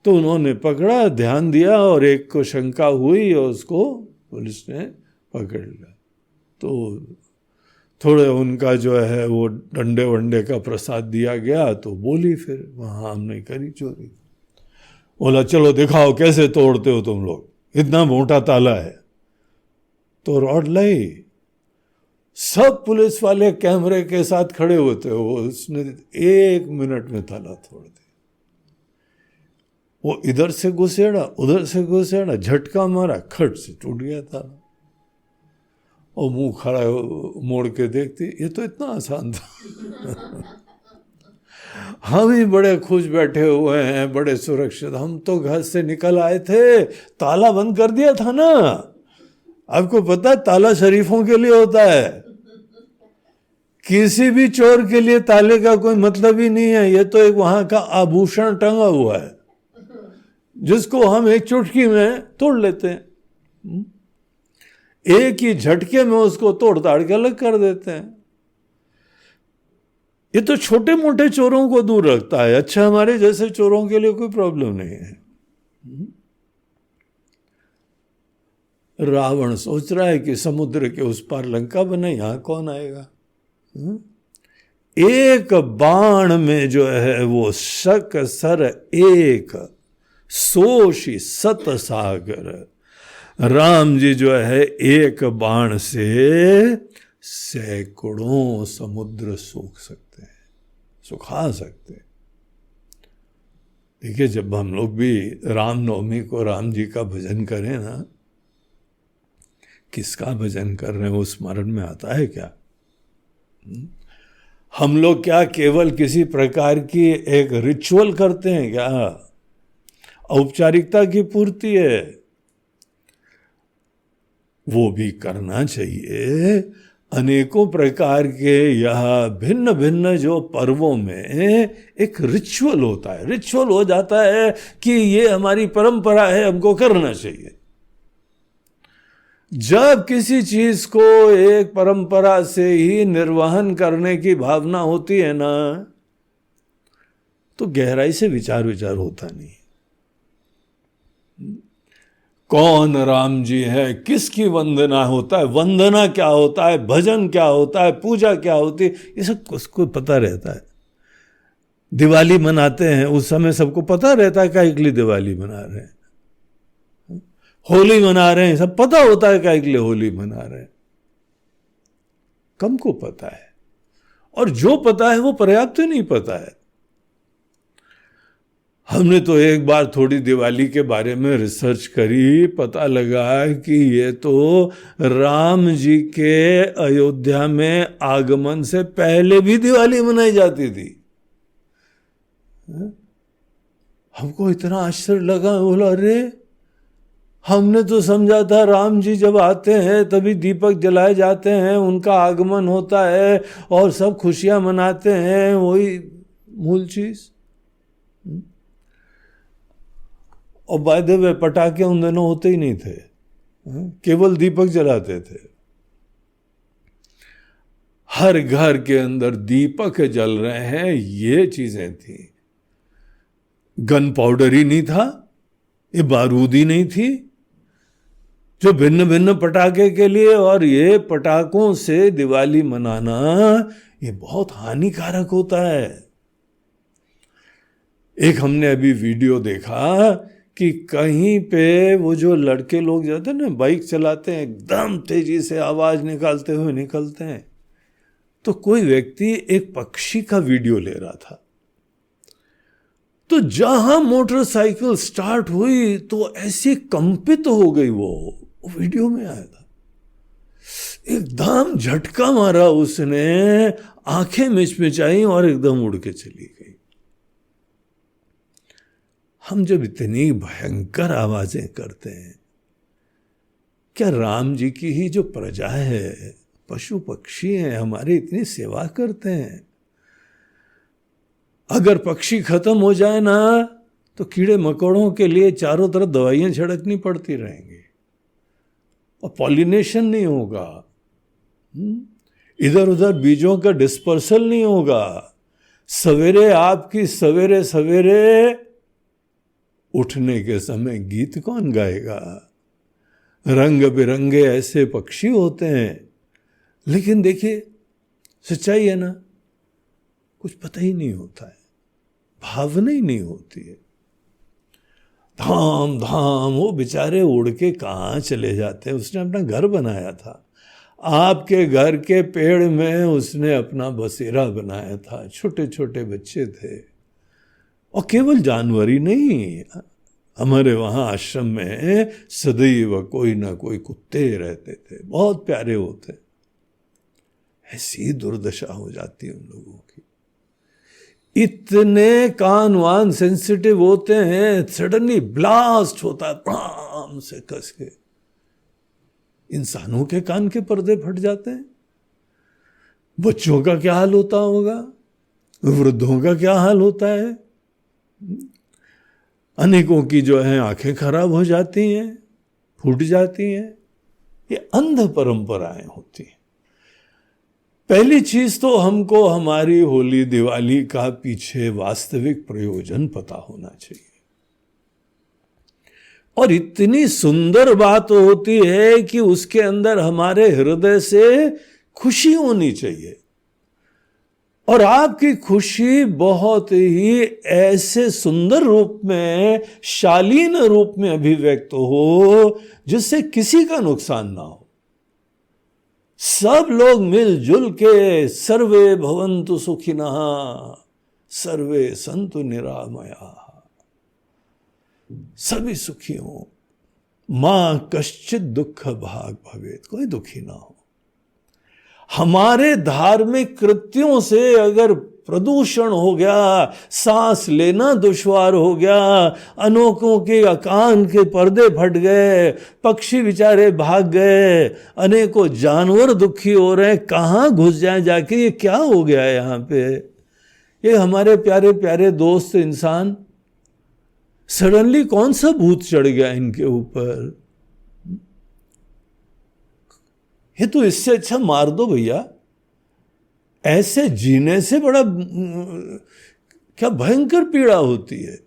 तो उन्होंने पकड़ा, ध्यान दिया और एक को शंका हुई और उसको पुलिस ने पकड़ लिया। तो थोड़े उनका जो है वो डंडे वंडे का प्रसाद दिया गया, तो बोली फिर वहाँ हमने करी चोरी। बोला चलो दिखाओ कैसे तोड़ते हो तुम लोग, इतना मोटा ताला है। तो रॉड लाई, सब पुलिस वाले कैमरे के साथ खड़े होते हो, उसने 1 मिनट में ताला तोड़ दिया। वो इधर से घुसेड़ा, उधर से घुसेड़ा, झटका मारा, खट से टूट गया ताला। और मुंह खड़ा मोड़ के देखती, ये तो इतना आसान था। हम ही बड़े खुश बैठे हुए हैं, बड़े सुरक्षित। हम तो घर से निकल आए थे, ताला बंद कर दिया था ना। आपको पता है ताला शरीफों के लिए होता है, किसी भी चोर के लिए ताले का कोई मतलब ही नहीं है। ये तो एक वहां का आभूषण टंगा हुआ है जिसको हम एक चुटकी में तोड़ लेते हैं। एक ही झटके में उसको तोड़ ताड़ के अलग कर देते हैं। ये तो छोटे मोटे चोरों को दूर रखता है। अच्छा, हमारे जैसे चोरों के लिए कोई प्रॉब्लम नहीं है। रावण सोच रहा है कि समुद्र के उस पार लंका बने, यहां कौन आएगा। एक बाण में जो है वो शक सर एक, सोशी सत सागर। राम जी जो है एक बाण से सैकड़ों समुद्र सूख सकते हैं, सुखा सकते हैं। देखिए, जब हम लोग भी रामनवमी को राम जी का भजन करें ना, किसका भजन कर रहे हैं वो स्मरण में आता है क्या? हम लोग क्या केवल किसी प्रकार की एक रिचुअल करते हैं क्या? औपचारिकता की पूर्ति है, वो भी करना चाहिए। अनेकों प्रकार के यह भिन्न भिन्न जो पर्वों में एक रिचुअल होता है, रिचुअल हो जाता है कि ये हमारी परंपरा है, हमको करना चाहिए। जब किसी चीज को एक परंपरा से ही निर्वहन करने की भावना होती है ना, तो गहराई से विचार होता नहीं। कौन राम जी है, किसकी वंदना होता है, वंदना क्या होता है, भजन क्या होता है, पूजा क्या होती है, ये सब उसको पता रहता है। दिवाली मनाते हैं, उस समय सबको पता रहता है काहे के लिए दिवाली मना रहे हैं। होली मना रहे हैं, सब पता होता है काहे के लिए होली मना रहे हैं। कम को पता है, और जो पता है वो पर्याप्त नहीं पता है। हमने तो एक बार थोड़ी दिवाली के बारे में रिसर्च करी, पता लगा कि ये तो राम जी के अयोध्या में आगमन से पहले भी दिवाली मनाई जाती थी। हमको इतना आश्चर्य लगा, बोला अरे हमने तो समझा था राम जी जब आते हैं तभी दीपक जलाए जाते हैं, उनका आगमन होता है और सब खुशियां मनाते हैं, वही मूल चीज। और बाय द वे पटाखे उन दिनों होते ही नहीं थे, केवल दीपक जलाते थे। हर घर के अंदर दीपक जल रहे हैं, ये चीजें थी। गन पाउडर ही नहीं था, ये बारूद ही नहीं थी जो भिन्न भिन्न पटाखे के लिए। और ये पटाखों से दिवाली मनाना ये बहुत हानिकारक होता है। एक हमने अभी वीडियो देखा कि कहीं पे वो जो लड़के लोग जाते हैं ना, बाइक चलाते हैं, एकदम तेजी से आवाज निकालते हुए निकलते हैं। तो कोई व्यक्ति एक पक्षी का वीडियो ले रहा था, तो जहां मोटरसाइकिल स्टार्ट हुई तो ऐसी कंपित हो गई, वो वीडियो में आया था। एकदम झटका मारा उसने, आंखें मिचमिचाई और एकदम उड़ के चली गई। हम जब इतनी भयंकर आवाजें करते हैं, क्या राम जी की ही जो प्रजा है, पशु पक्षी हैं, हमारी इतनी सेवा करते हैं, अगर पक्षी खत्म हो जाए ना तो कीड़े मकोड़ों के लिए चारों तरफ दवाइयां छिड़कनी पड़ती रहेंगी और पॉलिनेशन नहीं होगा, इधर उधर बीजों का डिस्पर्सल नहीं होगा। सवेरे आपकी सवेरे सवेरे उठने के समय गीत कौन गाएगा? रंग बिरंगे ऐसे पक्षी होते हैं, लेकिन देखिए सच्चाई है ना, कुछ पता ही नहीं होता है, भावना ही नहीं होती है। धाम धाम वो बेचारे उड़ के कहाँ चले जाते हैं। उसने अपना घर बनाया था, आपके घर के पेड़ में उसने अपना बसेरा बनाया था, छोटे छोटे बच्चे थे। और केवल जानवर ही नहीं, हमारे वहाँ आश्रम में सदैव कोई ना कोई कुत्ते रहते थे, बहुत प्यारे होते। ऐसी दुर्दशा हो जाती है उन लोगों की। इतने कान वान सेंसिटिव होते हैं, सडनली ब्लास्ट होता है प्राम से कस के, इंसानों के कान के पर्दे फट जाते हैं। बच्चों का क्या हाल होता होगा, वृद्धों का क्या हाल होता है, अनेकों की जो है आंखें खराब हो जाती हैं, फूट जाती हैं। ये अंध परंपराएं होती हैं। पहली चीज तो हमको हमारी होली दिवाली का पीछे वास्तविक प्रयोजन पता होना चाहिए। और इतनी सुंदर बात होती है कि उसके अंदर हमारे हृदय से खुशी होनी चाहिए। और आपकी खुशी बहुत ही ऐसे सुंदर रूप में, शालीन रूप में अभिव्यक्त हो जिससे किसी का नुकसान ना हो। सब लोग मिलजुल के सर्वे भवन्तु सुखिनः सर्वे सन्तु निरामयाः, सभी सुखी हो, मां कश्चित दुख भाग भवेत्, कोई दुखी ना हो। हमारे धार्मिक कृत्यों से अगर प्रदूषण हो गया, सांस लेना दुश्वार हो गया, अनेकों के कान के पर्दे फट गए, पक्षी बेचारे भाग गए, अनेकों जानवर दुखी हो रहे हैं, कहाँ घुस जाए जाके, ये क्या हो गया है यहाँ पे? ये हमारे प्यारे प्यारे दोस्त इंसान, सडनली कौन सा भूत चढ़ गया इनके ऊपर? ये तो इससे अच्छा मार दो भैया। ऐसे जीने से बड़ा क्या भयंकर पीड़ा होती है।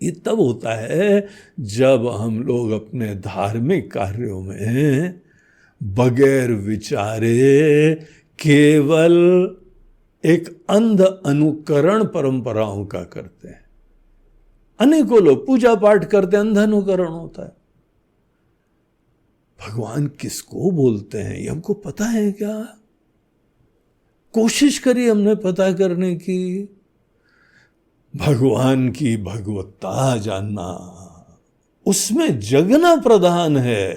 ये तब होता है जब हम लोग अपने धार्मिक कार्यों में बगैर विचारे केवल एक अंध अनुकरण परंपराओं का करते हैं। अनेकों लोग पूजा पाठ करते हैं, अंध अनुकरण होता है। भगवान किसको बोलते हैं ये हमको पता है क्या? कोशिश करी हमने पता करने की। भगवान की भगवत्ता जानना, उसमें जगना प्रधान है।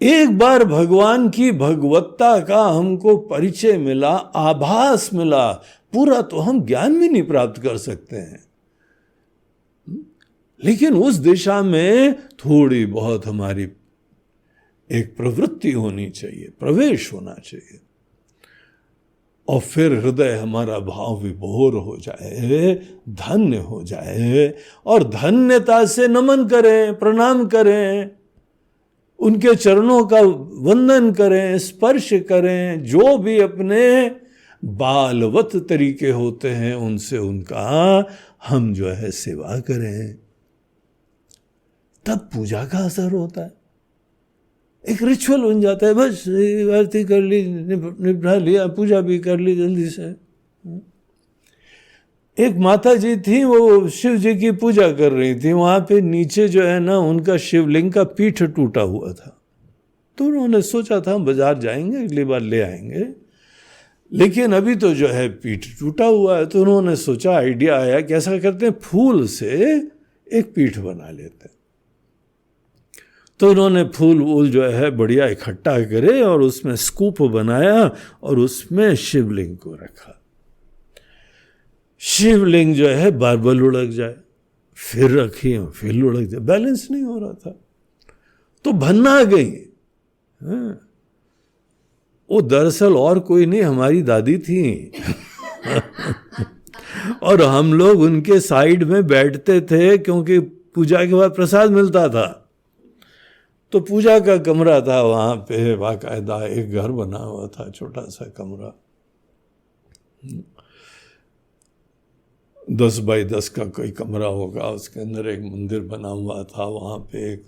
एक बार भगवान की भगवत्ता का हमको परिचय मिला, आभास मिला, पूरा तो हम ज्ञान भी नहीं प्राप्त कर सकते हैं, लेकिन उस दिशा में थोड़ी बहुत हमारी एक प्रवृत्ति होनी चाहिए, प्रवेश होना चाहिए। और फिर हृदय हमारा भाव विभोर हो जाए, धन्य हो जाए, और धन्यता से नमन करें, प्रणाम करें, उनके चरणों का वंदन करें, स्पर्श करें, जो भी अपने बालवत तरीके होते हैं उनसे उनका हम जो है सेवा करें। तब पूजा का असर होता है। एक रिचुअल बन जाता है, बस आरती कर ली, निपटा लिया, पूजा भी कर ली जल्दी से। एक माता जी थी, वो शिव जी की पूजा कर रही थी। वहां पे नीचे जो है ना उनका शिवलिंग का पीठ टूटा हुआ था, तो उन्होंने सोचा था हम बाजार जाएंगे, अगली बार ले आएंगे, लेकिन अभी तो जो है पीठ टूटा हुआ है। तो उन्होंने सोचा, आइडिया आया कि ऐसा करते हैं, फूल से एक पीठ बना लेते हैं। तो उन्होंने फूल वूल जो है बढ़िया इकट्ठा करे और उसमें स्कूप बनाया और उसमें शिवलिंग को रखा। शिवलिंग जो है बार बार लुढ़क जाए, फिर रखी फिर लुढ़क जाए, बैलेंस नहीं हो रहा था। तो भन्ना गई। वो दरअसल और कोई नहीं, हमारी दादी थी। और हम लोग उनके साइड में बैठते थे क्योंकि पूजा के बाद प्रसाद मिलता था। तो पूजा का कमरा था वहां पे, बाकायदा एक घर बना हुआ था, छोटा सा कमरा, 10 बाई 10 का कोई कमरा होगा। उसके अंदर एक मंदिर बना हुआ था, वहाँ पे एक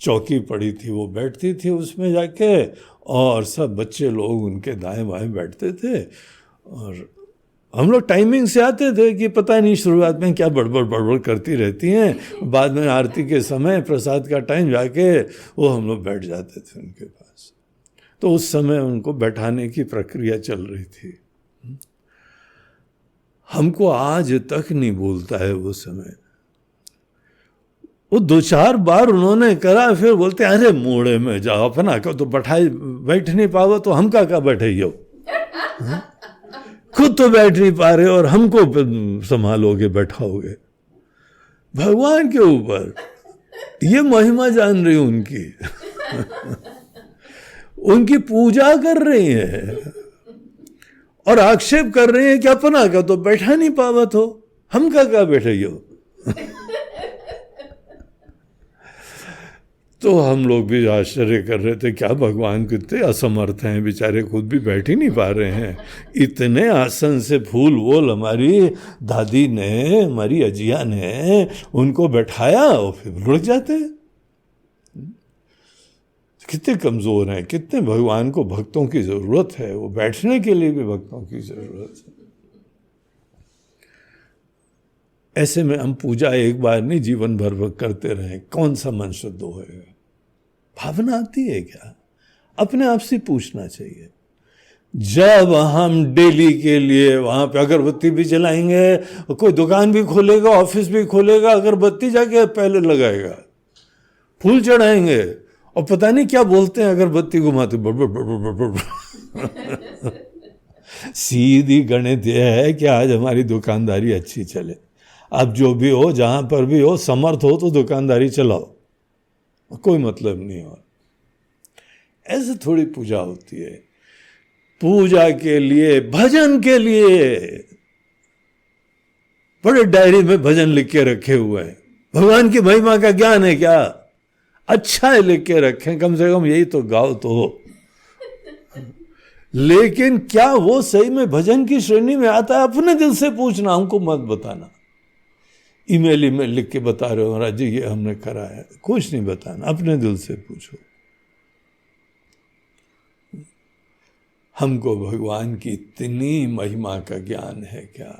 चौकी पड़ी थी, वो बैठती थी उसमें जाके, और सब बच्चे लोग उनके दाएं बाएं बैठते थे। और हम लोग टाइमिंग से आते थे कि पता नहीं शुरुआत में क्या बड़बड़ बड़बड़ करती रहती हैं, बाद में आरती के समय प्रसाद का टाइम जाके वो हम लोग बैठ जाते थे उनके पास। तो उस समय उनको बैठाने की प्रक्रिया चल रही थी। हमको आज तक नहीं भूलता है वो समय। वो 2-4 बार उन्होंने करा, फिर बोलते अरे मोड़े में जाओ अपना को तो बैठाई, बैठ नहीं पाओ तो हम का बैठे, खुद तो बैठ नहीं पा रहे और हमको संभालोगे, बैठाओगे। भगवान के ऊपर ये महिमा जान रही उनकी। उनकी पूजा कर रही है और आक्षेप कर रहे हैं कि अपना का तो बैठा नहीं पावत हो, हम का बैठे हो। तो हम लोग भी आश्चर्य कर रहे थे, क्या भगवान कितने असमर्थ हैं, बेचारे खुद भी बैठ ही नहीं पा रहे हैं। इतने आसन से फूल वूल हमारी दादी ने, हमारी अजिया ने उनको बैठाया और फिर लुढ़क जाते हैं। कितने कमजोर हैं, कितने भगवान को भक्तों की जरूरत है, वो बैठने के लिए भी भक्तों की जरूरत है। ऐसे में हम पूजा एक बार नहीं जीवन भर करते रहे, कौन सा मन शुद्ध होएगा? भावना आती है क्या? अपने आप से पूछना चाहिए। जब हम डेली के लिए वहां पे अगरबत्ती भी जलाएंगे, कोई दुकान भी खोलेगा, ऑफिस भी खोलेगा, अगरबत्ती जाके पहले लगाएगा, फूल चढ़ाएंगे और पता नहीं क्या बोलते हैं, अगरबत्ती घुमाते सीधी गणित यह है कि आज हमारी दुकानदारी अच्छी चले। अब जो भी हो, जहां पर भी हो, समर्थ हो तो दुकानदारी चलाओ, कोई मतलब नहीं हो। ऐसे थोड़ी पूजा होती है। पूजा के लिए, भजन के लिए बड़े डायरी में भजन लिख के रखे हुए हैं। भगवान की महिमा का ज्ञान है क्या? अच्छा है, लिख के रखें, कम से कम यही तो गाओ तो हो। लेकिन क्या वो सही में भजन की श्रेणी में आता है? अपने दिल से पूछना, हमको मत बताना। ईमेल लिख के बता रहे हो महाराज जी ये हमने करा है, कुछ नहीं बताना, अपने दिल से पूछो। हमको भगवान की इतनी महिमा का ज्ञान है क्या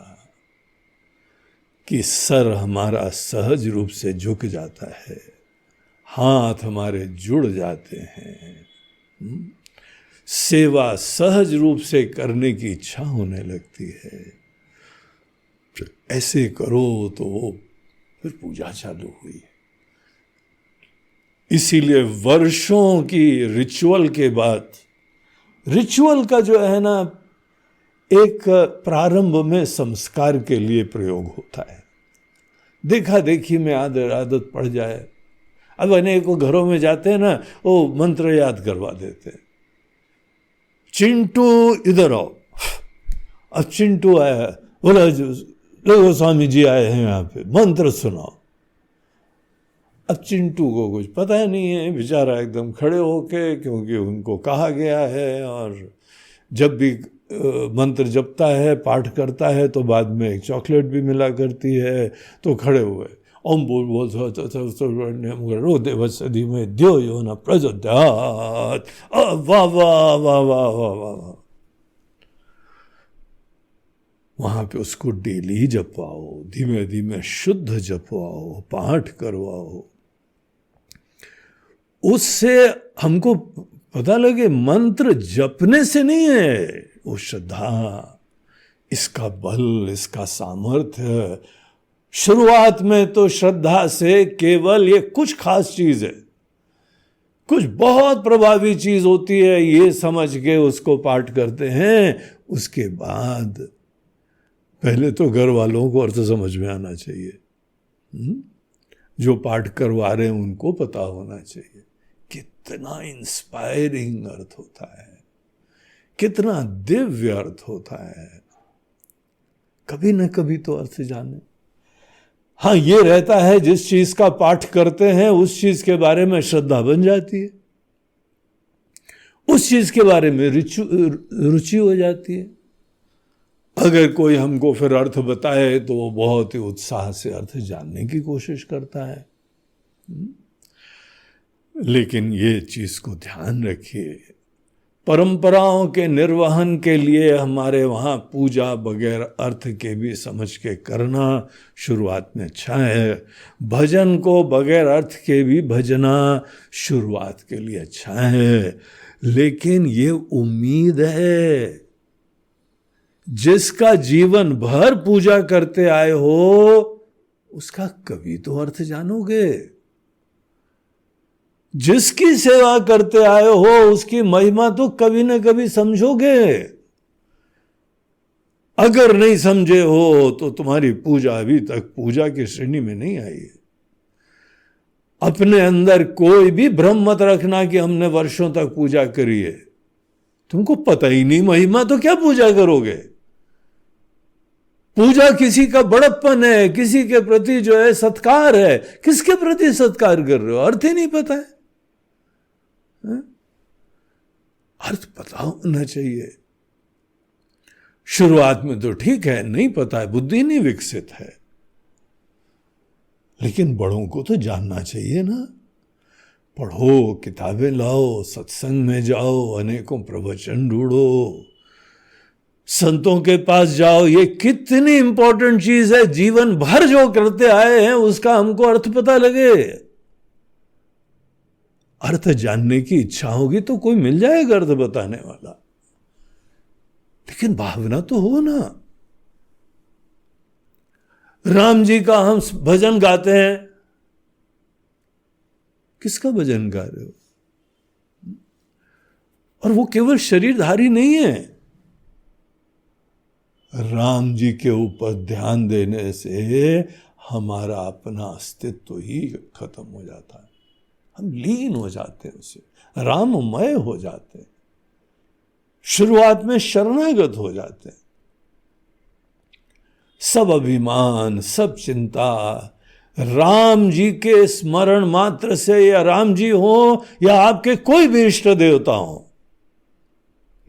कि सर हमारा सहज रूप से झुक जाता है, हाथ हमारे जुड़ जाते हैं, सेवा सहज रूप से करने की इच्छा होने लगती है। ऐसे करो तो फिर पूजा चालू हुई। इसीलिए वर्षों की रिचुअल के बाद, रिचुअल का जो है ना एक प्रारंभ में संस्कार के लिए प्रयोग होता है। देखा देखी में आदत पड़ जाए। अब अनेकों घरों में जाते हैं ना, वो मंत्र याद करवा देते हैं, चिंटू इधर आओ। अब चिंटू आया, बोला लोगो स्वामी जी आए हैं यहाँ पे, मंत्र सुनाओ। अब चिंटू को कुछ पता नहीं है, बेचारा एकदम खड़े होके, क्योंकि उनको कहा गया है। और जब भी मंत्र जपता है, पाठ करता है, तो बाद में एक चॉकलेट भी मिला करती है। तो खड़े हुए ओम बोल रो देवसधि में द्यो यो न प्रचोदयात्। वाह वाह वाह वाह वाह वाह। वहां पे उसको डेली जपवाओ, धीमे धीमे शुद्ध जपवाओ, पाठ करवाओ। उससे हमको पता लगे मंत्र जपने से नहीं है, वो श्रद्धा, इसका बल, इसका सामर्थ्य। शुरुआत में तो श्रद्धा से केवल ये कुछ खास चीज है, कुछ बहुत प्रभावी चीज होती है, ये समझ के उसको पाठ करते हैं, उसके बाद पहले तो घर वालों को अर्थ समझ में आना चाहिए। जो पाठ करवा रहे हैं उनको पता होना चाहिए कितना इंस्पायरिंग अर्थ होता है, कितना दिव्य अर्थ होता है। कभी न कभी तो अर्थ जाने। हाँ, ये रहता है जिस चीज का पाठ करते हैं उस चीज के बारे में श्रद्धा बन जाती है, उस चीज के बारे में रुचि हो जाती है। अगर कोई हमको फिर अर्थ बताए तो वो बहुत ही उत्साह से अर्थ जानने की कोशिश करता है। लेकिन ये चीज को ध्यान रखिए, परंपराओं के निर्वहन के लिए हमारे वहाँ पूजा बगैर अर्थ के भी समझ के करना शुरुआत में अच्छा है, भजन को बगैर अर्थ के भी भजना शुरुआत के लिए अच्छा है। लेकिन ये उम्मीद है जिसका जीवन भर पूजा करते आए हो उसका कभी तो अर्थ जानोगे, जिसकी सेवा करते आए हो उसकी महिमा तो कभी न कभी समझोगे। अगर नहीं समझे हो तो तुम्हारी पूजा अभी तक पूजा की श्रेणी में नहीं आई है। अपने अंदर कोई भी भ्रम मत रखना कि हमने वर्षों तक पूजा करी है, तुमको पता ही नहीं महिमा तो क्या पूजा करोगे। पूजा किसी का बड़प्पन है, किसी के प्रति जो है सत्कार है, किसके प्रति सत्कार कर रहे हो, अर्थ ही नहीं पता है। अर्थ पता होना चाहिए। शुरुआत में तो ठीक है, नहीं पता है, बुद्धि नहीं विकसित है, लेकिन बड़ों को तो जानना चाहिए ना। पढ़ो, किताबें लाओ, सत्संग में जाओ, अनेकों प्रवचन ढूंढो, संतों के पास जाओ। ये कितनी इंपॉर्टेंट चीज है, जीवन भर जो करते आए हैं उसका हमको अर्थ पता लगे। अर्थ जानने की इच्छा होगी तो कोई मिल जाएगा अर्थ बताने वाला, लेकिन भावना तो हो ना। राम जी का हम भजन गाते हैं, किसका भजन गा रहे हो? और वो केवल शरीरधारी नहीं है। राम जी के ऊपर ध्यान देने से हमारा अपना अस्तित्व ही खत्म हो जाता है, हम लीन हो जाते हैं, उसे राममय हो जाते हैं, शुरुआत में शरणागत हो जाते हैं। सब अभिमान, सब चिंता राम जी के स्मरण मात्र से, या राम जी हो या आपके कोई भी इष्ट देवता हो,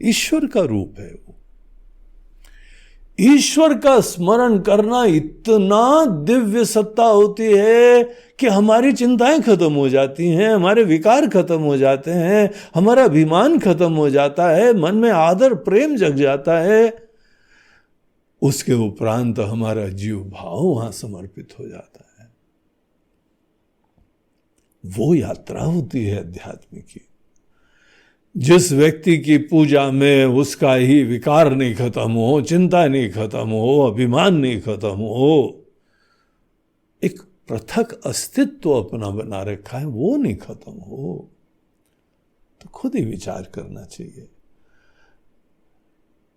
ईश्वर का रूप है वो। ईश्वर का स्मरण करना इतना दिव्य सत्ता होती है कि हमारी चिंताएं खत्म हो जाती हैं, हमारे विकार खत्म हो जाते हैं, हमारा अभिमान खत्म हो जाता है, मन में आदर प्रेम जग जाता है। उसके उपरांत हमारा जीव भाव वहां समर्पित हो जाता है। वो यात्रा होती है अध्यात्म की। जिस व्यक्ति की पूजा में उसका ही विकार नहीं खत्म हो, चिंता नहीं खत्म हो, अभिमान नहीं खत्म हो, एक पृथक अस्तित्व अपना बना रखा है, वो नहीं खत्म हो, तो खुद ही विचार करना चाहिए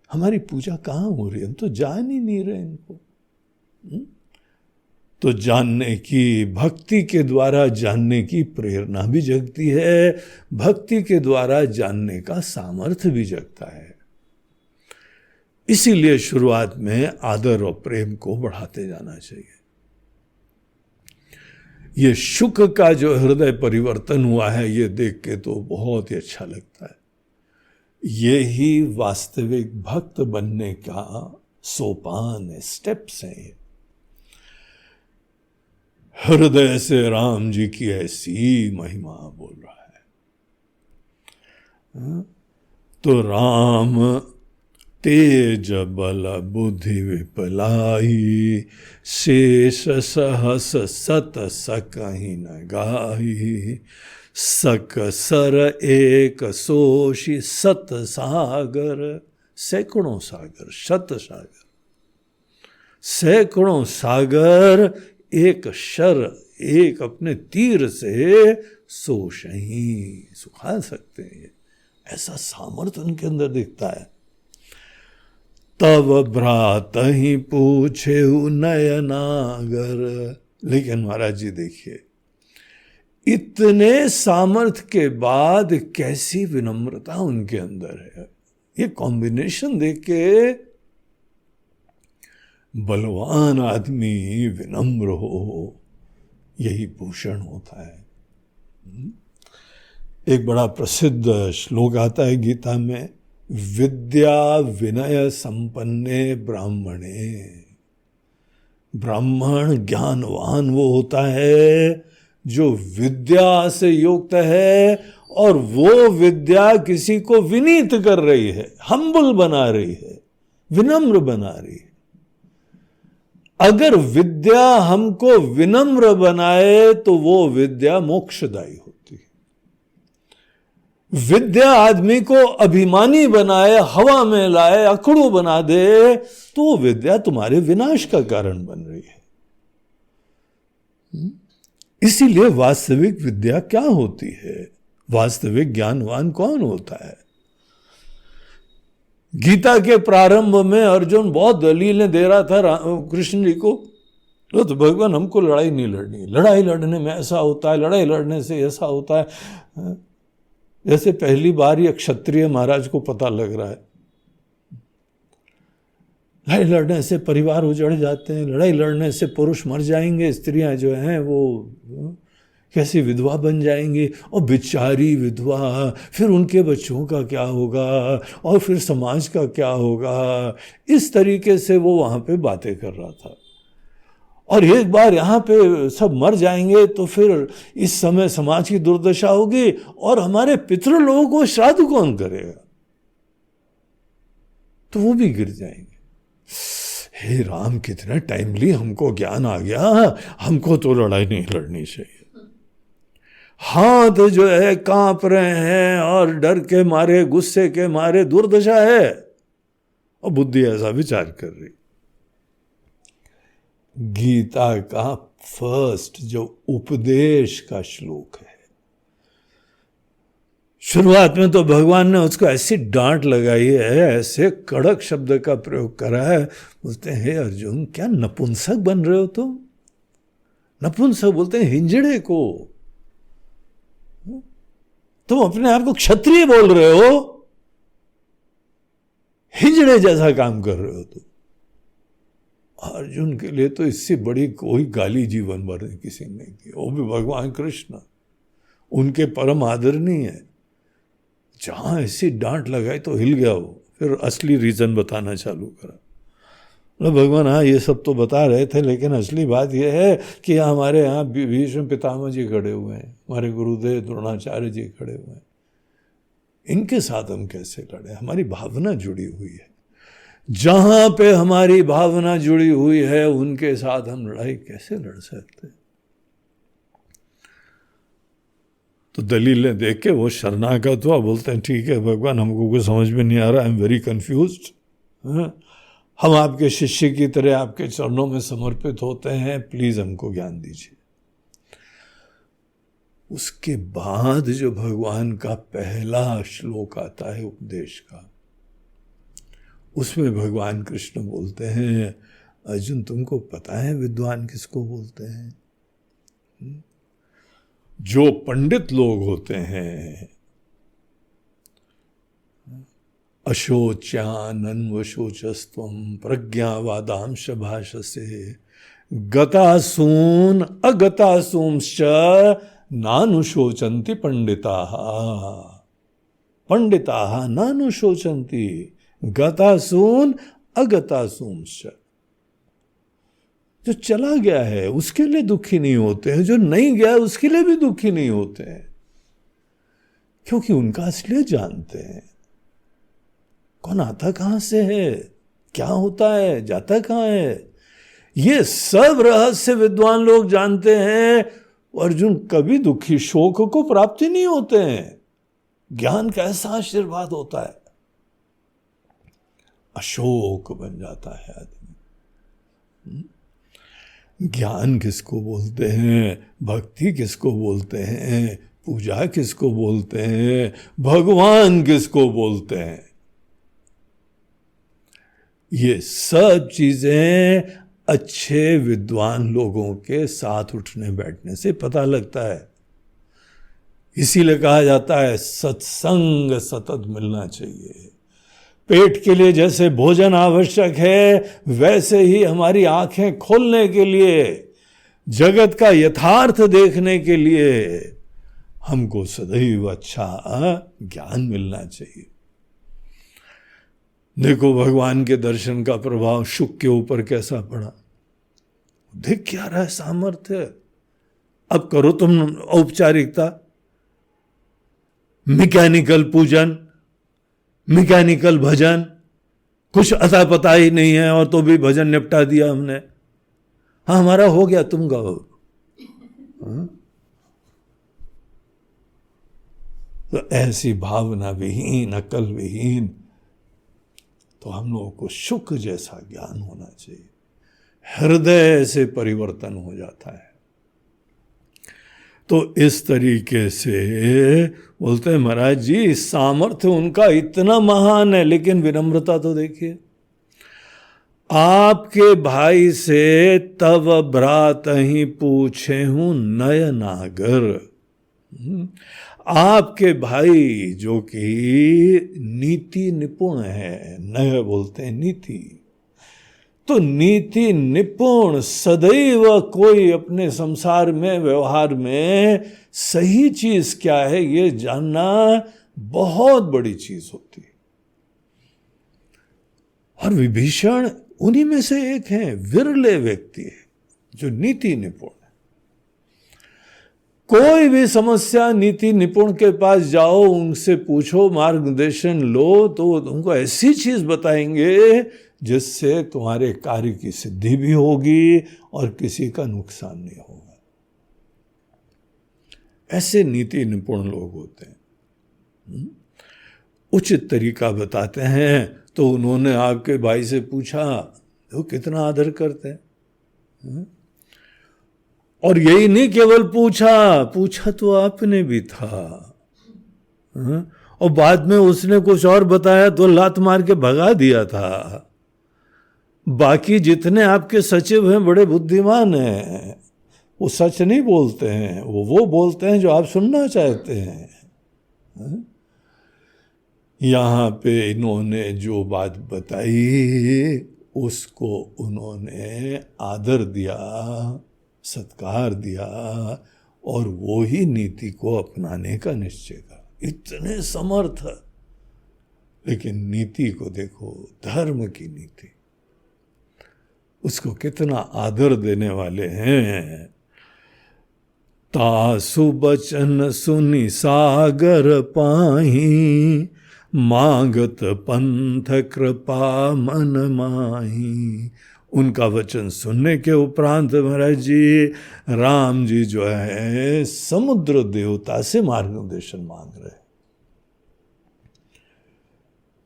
हमारी पूजा कहाँ हो रही है। हम तो जान ही नहीं रहे इनको। तो जानने की, भक्ति के द्वारा जानने की प्रेरणा भी जगती है, भक्ति के द्वारा जानने का सामर्थ्य भी जगता है। इसीलिए शुरुआत में आदर और प्रेम को बढ़ाते जाना चाहिए। ये शुक का जो हृदय परिवर्तन हुआ है, ये देख के तो बहुत ही अच्छा लगता है। ये ही वास्तविक भक्त बनने का सोपान है, स्टेप्स हैं ये। हृदय से राम जी की ऐसी महिमा बोल रहा है। तो राम तेज बल बुद्धि विपलाई, शेष सहस सत सकहि न गाही, सक सर एक सोषि सत सागर। सैकड़ों सागर, शत सागर, सैकड़ों सागर एक शर एक अपने तीर से सोशही, सुखा सकते हैं। ऐसा सामर्थ्य उनके अंदर दिखता है। तब भ्रात ही पूछे नयनागर। लेकिन महाराज जी देखिए, इतने सामर्थ्य के बाद कैसी विनम्रता उनके अंदर है। ये कॉम्बिनेशन देख के बलवान आदमी विनम्र हो, यही भूषण होता है। एक बड़ा प्रसिद्ध श्लोक आता है गीता में, विद्या विनय संपन्ने ब्राह्मणे। ब्राह्मण ज्ञानवान वो होता है जो विद्या से युक्त है, और वो विद्या किसी को विनीत कर रही है, हम्बल बना रही है, विनम्र बना रही है। अगर विद्या हमको विनम्र बनाए तो वो विद्या मोक्षदायी होती है। विद्या आदमी को अभिमानी बनाए, हवा में लाए, अकड़ू बना दे, तो वो विद्या तुम्हारे विनाश का कारण बन रही है। इसीलिए वास्तविक विद्या क्या होती है, वास्तविक ज्ञानवान कौन होता है। गीता के प्रारंभ में अर्जुन बहुत दलीलें दे रहा था कृष्ण जी को, तो भगवान हमको लड़ाई नहीं लड़नी, लड़ाई लड़ने में ऐसा होता है, लड़ाई लड़ने से ऐसा होता है। जैसे पहली बार ये क्षत्रिय महाराज को पता लग रहा है, लड़ाई लड़ने से परिवार उजड़ जाते हैं, लड़ाई लड़ने से पुरुष मर जाएंगे, स्त्रियां जो हैं वो कैसी विधवा बन जाएंगी, और बेचारी विधवा, फिर उनके बच्चों का क्या होगा, और फिर समाज का क्या होगा। इस तरीके से वो वहां पे बातें कर रहा था। और एक बार यहाँ पे सब मर जाएंगे तो फिर इस समय समाज की दुर्दशा होगी, और हमारे पितृ लोगों को श्राद्ध कौन करेगा, तो वो भी गिर जाएंगे। हे राम, कितना टाइमली हमको ज्ञान आ गया, हमको तो लड़ाई नहीं लड़नी चाहिए। हाथ जो है कांप रहे हैं, और डर के मारे, गुस्से के मारे, दुर्दशा है, और बुद्धि ऐसा विचार कर रही। गीता का फर्स्ट जो उपदेश का श्लोक है, शुरुआत में तो भगवान ने उसको ऐसी डांट लगाई है, ऐसे कड़क शब्द का प्रयोग करा है। बोलते हैं, हे अर्जुन, क्या नपुंसक बन रहे हो तुम। नपुंसक बोलते हैं हिंजड़े को, तुम अपने आप को क्षत्रिय बोल रहे हो, हिजड़े जैसा काम कर रहे हो तुम। अर्जुन के लिए तो इससे बड़ी कोई गाली जीवन भर किसी ने की, वो भी भगवान कृष्ण, उनके परम आदरणीय है। जहां ऐसी डांट लगाई तो हिल गया वो, फिर असली रीजन बताना चालू करा। भगवान हाँ ये सब तो बता रहे थे, लेकिन असली बात यह है कि हमारे यहाँ भीष्म पितामह जी खड़े हुए हैं, हमारे गुरुदेव द्रोणाचार्य जी खड़े हुए हैं, इनके साथ हम कैसे लड़े। हमारी भावना जुड़ी हुई है, जहां पे हमारी भावना जुड़ी हुई है उनके साथ हम लड़ाई कैसे लड़ सकते। तो दलीलें देख के वो शरणागत हुआ, बोलते हैं ठीक है भगवान, हमको कुछ समझ में नहीं आ रहा, आई एम वेरी कंफ्यूज्ड। हम आपके शिष्य की तरह आपके चरणों में समर्पित होते हैं, प्लीज हमको ज्ञान दीजिए। उसके बाद जो भगवान का पहला श्लोक आता है उपदेश का, उसमें भगवान कृष्ण बोलते हैं, अर्जुन तुमको पता है विद्वान किसको बोलते हैं। जो पंडित लोग होते हैं, अशोच्यानन्वशोचस्त्वं प्रज्ञावादांश भाषसे गतासून अगतासूंश्च नानुशोचन्ति पंडिताः। पंडिताः नानुशोचन्ति गतासून अगतासूंश्च। जो चला गया है उसके लिए दुखी नहीं होते हैं, जो नहीं गया उसके लिए भी दुखी नहीं होते हैं, क्योंकि उनका असलियत जानते हैं। कौन आता कहां से है, क्या होता है, जाता कहां है, ये सब रहस्य विद्वान लोग जानते हैं। अर्जुन कभी दुखी शोक को प्राप्ति नहीं होते हैं। ज्ञान का ऐसा आशीर्वाद होता है, अशोक बन जाता है आदमी। ज्ञान किसको बोलते हैं, भक्ति किसको बोलते हैं, पूजा किसको बोलते हैं, भगवान किसको बोलते हैं। ये सब चीजें अच्छे विद्वान लोगों के साथ उठने बैठने से पता लगता है। इसीलिए कहा जाता है सत्संग सतत मिलना चाहिए। पेट के लिए जैसे भोजन आवश्यक है, वैसे ही हमारी आंखें खोलने के लिए, जगत का यथार्थ देखने के लिए हमको सदैव अच्छा ज्ञान मिलना चाहिए। देखो भगवान के दर्शन का प्रभाव शुक के ऊपर कैसा पड़ा। देख क्या रहा है सामर्थ्य। अब करो तुम औपचारिकता, मैकेनिकल पूजन, मैकेनिकल भजन, कुछ अता पता ही नहीं है और तो भी भजन निपटा दिया हमने। हाँ हमारा हो गया, तुम गाओ। तो ऐसी भावना विहीन, अकल विहीन, तो हम लोगों को शुक जैसा ज्ञान होना चाहिए। हृदय से परिवर्तन हो जाता है। तो इस तरीके से बोलते हैं महाराज जी सामर्थ्य उनका इतना महान है, लेकिन विनम्रता तो देखिए। आपके भाई से तव भ्रात ही पूछे हूं नयनागर। आपके भाई जो कि नीति निपुण है, नय बोलते हैं नीति, तो नीति निपुण सदैव कोई अपने संसार में, व्यवहार में सही चीज क्या है ये जानना बहुत बड़ी चीज होती है। और विभीषण उन्हीं में से एक हैं, विरले व्यक्ति है जो नीति निपुण है। कोई भी समस्या नीति निपुण के पास जाओ, उनसे पूछो, मार्गदर्शन लो, तो तुमको ऐसी चीज बताएंगे जिससे तुम्हारे कार्य की सिद्धि भी होगी और किसी का नुकसान नहीं होगा। ऐसे नीति निपुण लोग होते हैं, उचित तरीका बताते हैं। तो उन्होंने आपके भाई से पूछा, वो कितना आदर करते हैं। और यही नहीं केवल पूछा तो आपने भी था, और बाद में उसने कुछ और बताया तो लात मार के भगा दिया था। बाकी जितने आपके सचिव हैं बड़े बुद्धिमान हैं, वो सच नहीं बोलते हैं, वो बोलते हैं जो आप सुनना चाहते हैं। यहाँ पे इन्होंने जो बात बताई उसको उन्होंने आदर दिया, सत्कार दिया, और वो ही नीति को अपनाने का निश्चय करा। इतने समर्थ, लेकिन नीति को देखो, धर्म की नीति, उसको कितना आदर देने वाले हैं। तासु बचन सुनि सागर पाही, मांगत पंथ कृपा मन माही। उनका वचन सुनने के उपरांत महाराज जी, राम जी जो है समुद्र देवता से मार्गदर्शन मांग रहे।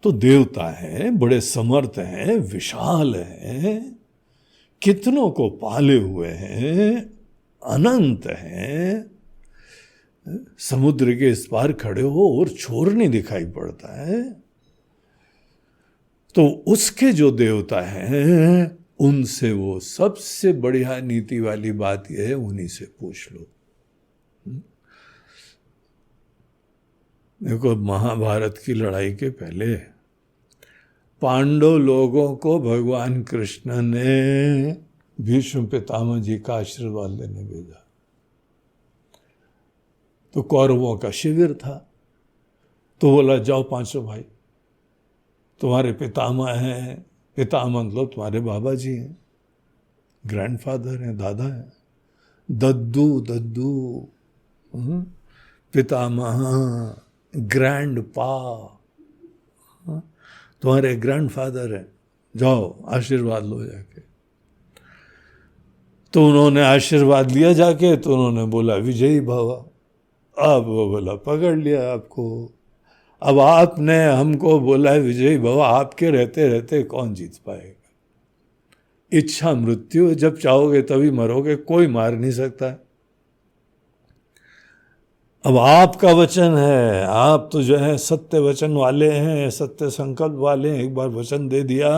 तो देवता हैं, बड़े समर्थ हैं, विशाल हैं, कितनों को पाले हुए हैं, अनंत हैं। समुद्र के इस पार खड़े हो और छोर नहीं दिखाई पड़ता है। तो उसके जो देवता हैं उनसे वो सबसे बढ़िया नीति वाली बात यह है, उन्हीं से पूछ लो। देखो महाभारत की लड़ाई के पहले पांडव लोगों को भगवान कृष्ण ने भीष्म पितामह जी का आशीर्वाद लेने भेजा। तो कौरवों का शिविर था, तो बोला जाओ पांचों भाई, तुम्हारे पितामह हैं, पितामह मतलब तुम्हारे बाबा जी हैं, ग्रैंडफादर हैं, दादा हैं, दद्दू पितामह, ग्रैंड पा, तुम्हारे ग्रैंडफादर हैं, जाओ आशीर्वाद लो जाके। तो उन्होंने आशीर्वाद लिया जाके, तो उन्होंने बोला विजयी भव। अब वो बोला पकड़ लिया आपको, अब आपने हमको बोला है विजयी भव, आपके रहते रहते कौन जीत पाएगा। इच्छा मृत्यु, जब चाहोगे तभी मरोगे, कोई मार नहीं सकता। अब आपका वचन है, आप तो जो है सत्य वचन वाले हैं, सत्य संकल्प वाले हैं, एक बार वचन दे दिया,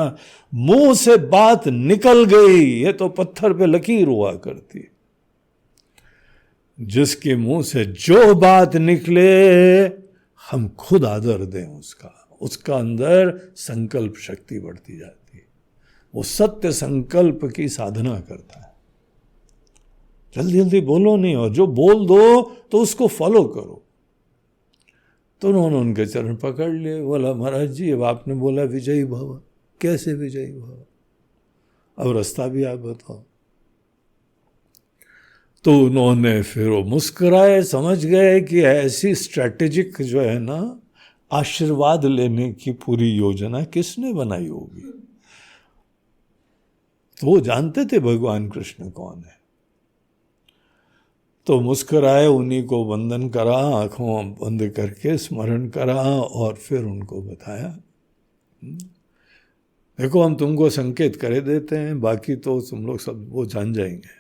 मुंह से बात निकल गई, ये तो पत्थर पे लकीर हुआ करती। जिसके मुंह से जो बात निकले हम खुद आदर दें उसका अंदर संकल्प शक्ति बढ़ती जाती है। वो सत्य संकल्प की साधना करता है। जल्दी जल्दी बोलो नहीं, और जो बोल दो तो उसको फॉलो करो। तो उन्होंने उनके चरण पकड़ लिए, बोला महाराज जी अब आपने बोला विजयी भव, कैसे विजयी भव, अब रास्ता भी आप बताओ। तो उन्होंने फिर वो मुस्कुराए, समझ गए कि ऐसी स्ट्रैटेजिक जो है ना आशीर्वाद लेने की पूरी योजना किसने बनाई होगी। तो वो जानते थे भगवान कृष्ण कौन है। तो मुस्कुराए, उन्हीं को वंदन करा, आंखों बंद करके स्मरण करा, और फिर उनको बताया देखो हम तुमको संकेत करे देते हैं, बाकी तो तुम लोग सब वो जान जाएंगे,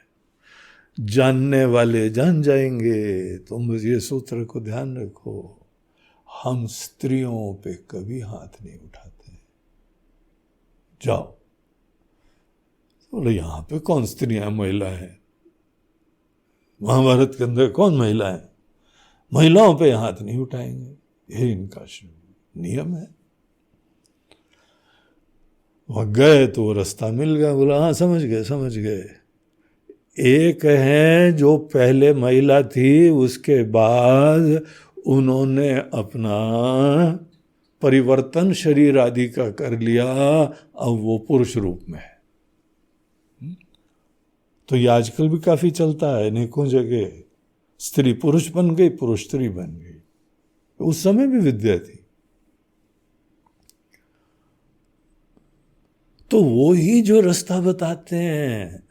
जानने वाले जान जाएंगे। तुम ये सूत्र को ध्यान रखो, हम स्त्रियों पे कभी हाथ नहीं उठाते। जाओ। बोले यहां पे कौन स्त्रियां महिला है, महाभारत के अंदर कौन महिला है, महिलाओं पे हाथ नहीं उठाएंगे, ये इनका नियम है। वहां गए तो वो रास्ता मिल गया। बोला हाँ समझ गए। एक है जो पहले महिला थी, उसके बाद उन्होंने अपना परिवर्तन शरीर आदि का कर लिया, अब वो पुरुष रूप में है। तो ये आजकल भी काफी चलता है, अनेकों जगह स्त्री पुरुष बन गई, पुरुष स्त्री बन गई। उस समय भी विद्या थी। तो वो ही जो रास्ता बताते हैं,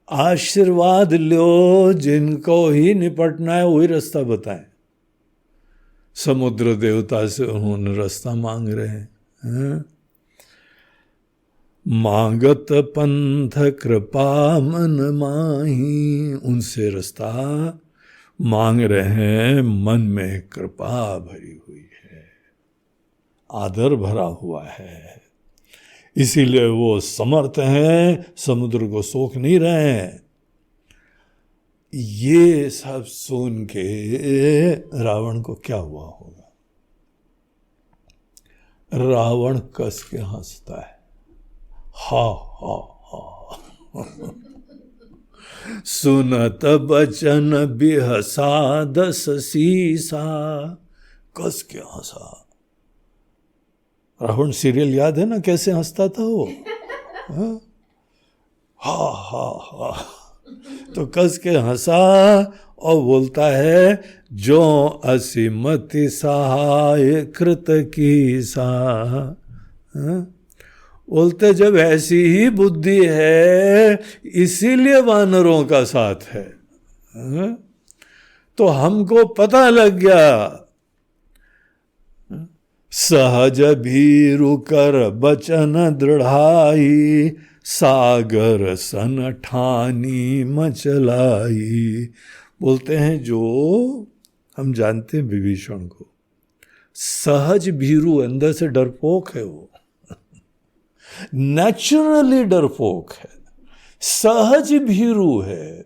आशीर्वाद लो, जिनको ही निपटना है वही रास्ता बताएं। समुद्र देवता से उन्होंने रास्ता मांग रहे हैं, मांगत पंथ कृपा मन माही, उनसे रास्ता मांग रहे हैं, मन में कृपा भरी हुई है, आदर भरा हुआ है, इसीलिए वो समर्थ हैं, समुद्र को सोख नहीं रहे हैं। ये सब सुन के रावण को क्या हुआ होगा। रावण कस के हंसता है, हा हा हा। सुनत बचन बिहसा दस सीसा, कस के हंसा। रावण सीरियल याद है ना, कैसे हंसता था वो, हा हा हा। तो कस के हंसा और बोलता है, जो असीमति सहाय कृत की सा। बोलते जब ऐसी ही बुद्धि है, इसीलिए वानरों का साथ है। तो हमको पता लग गया, सहज भीरु कर बचन दृढ़ाई, सागर सन ठानी मचलाई। बोलते हैं जो हम जानते हैं विभीषण को, सहज भीरु, अंदर से डरपोक है वो, नेचुरली डरपोक है, सहज भीरु है।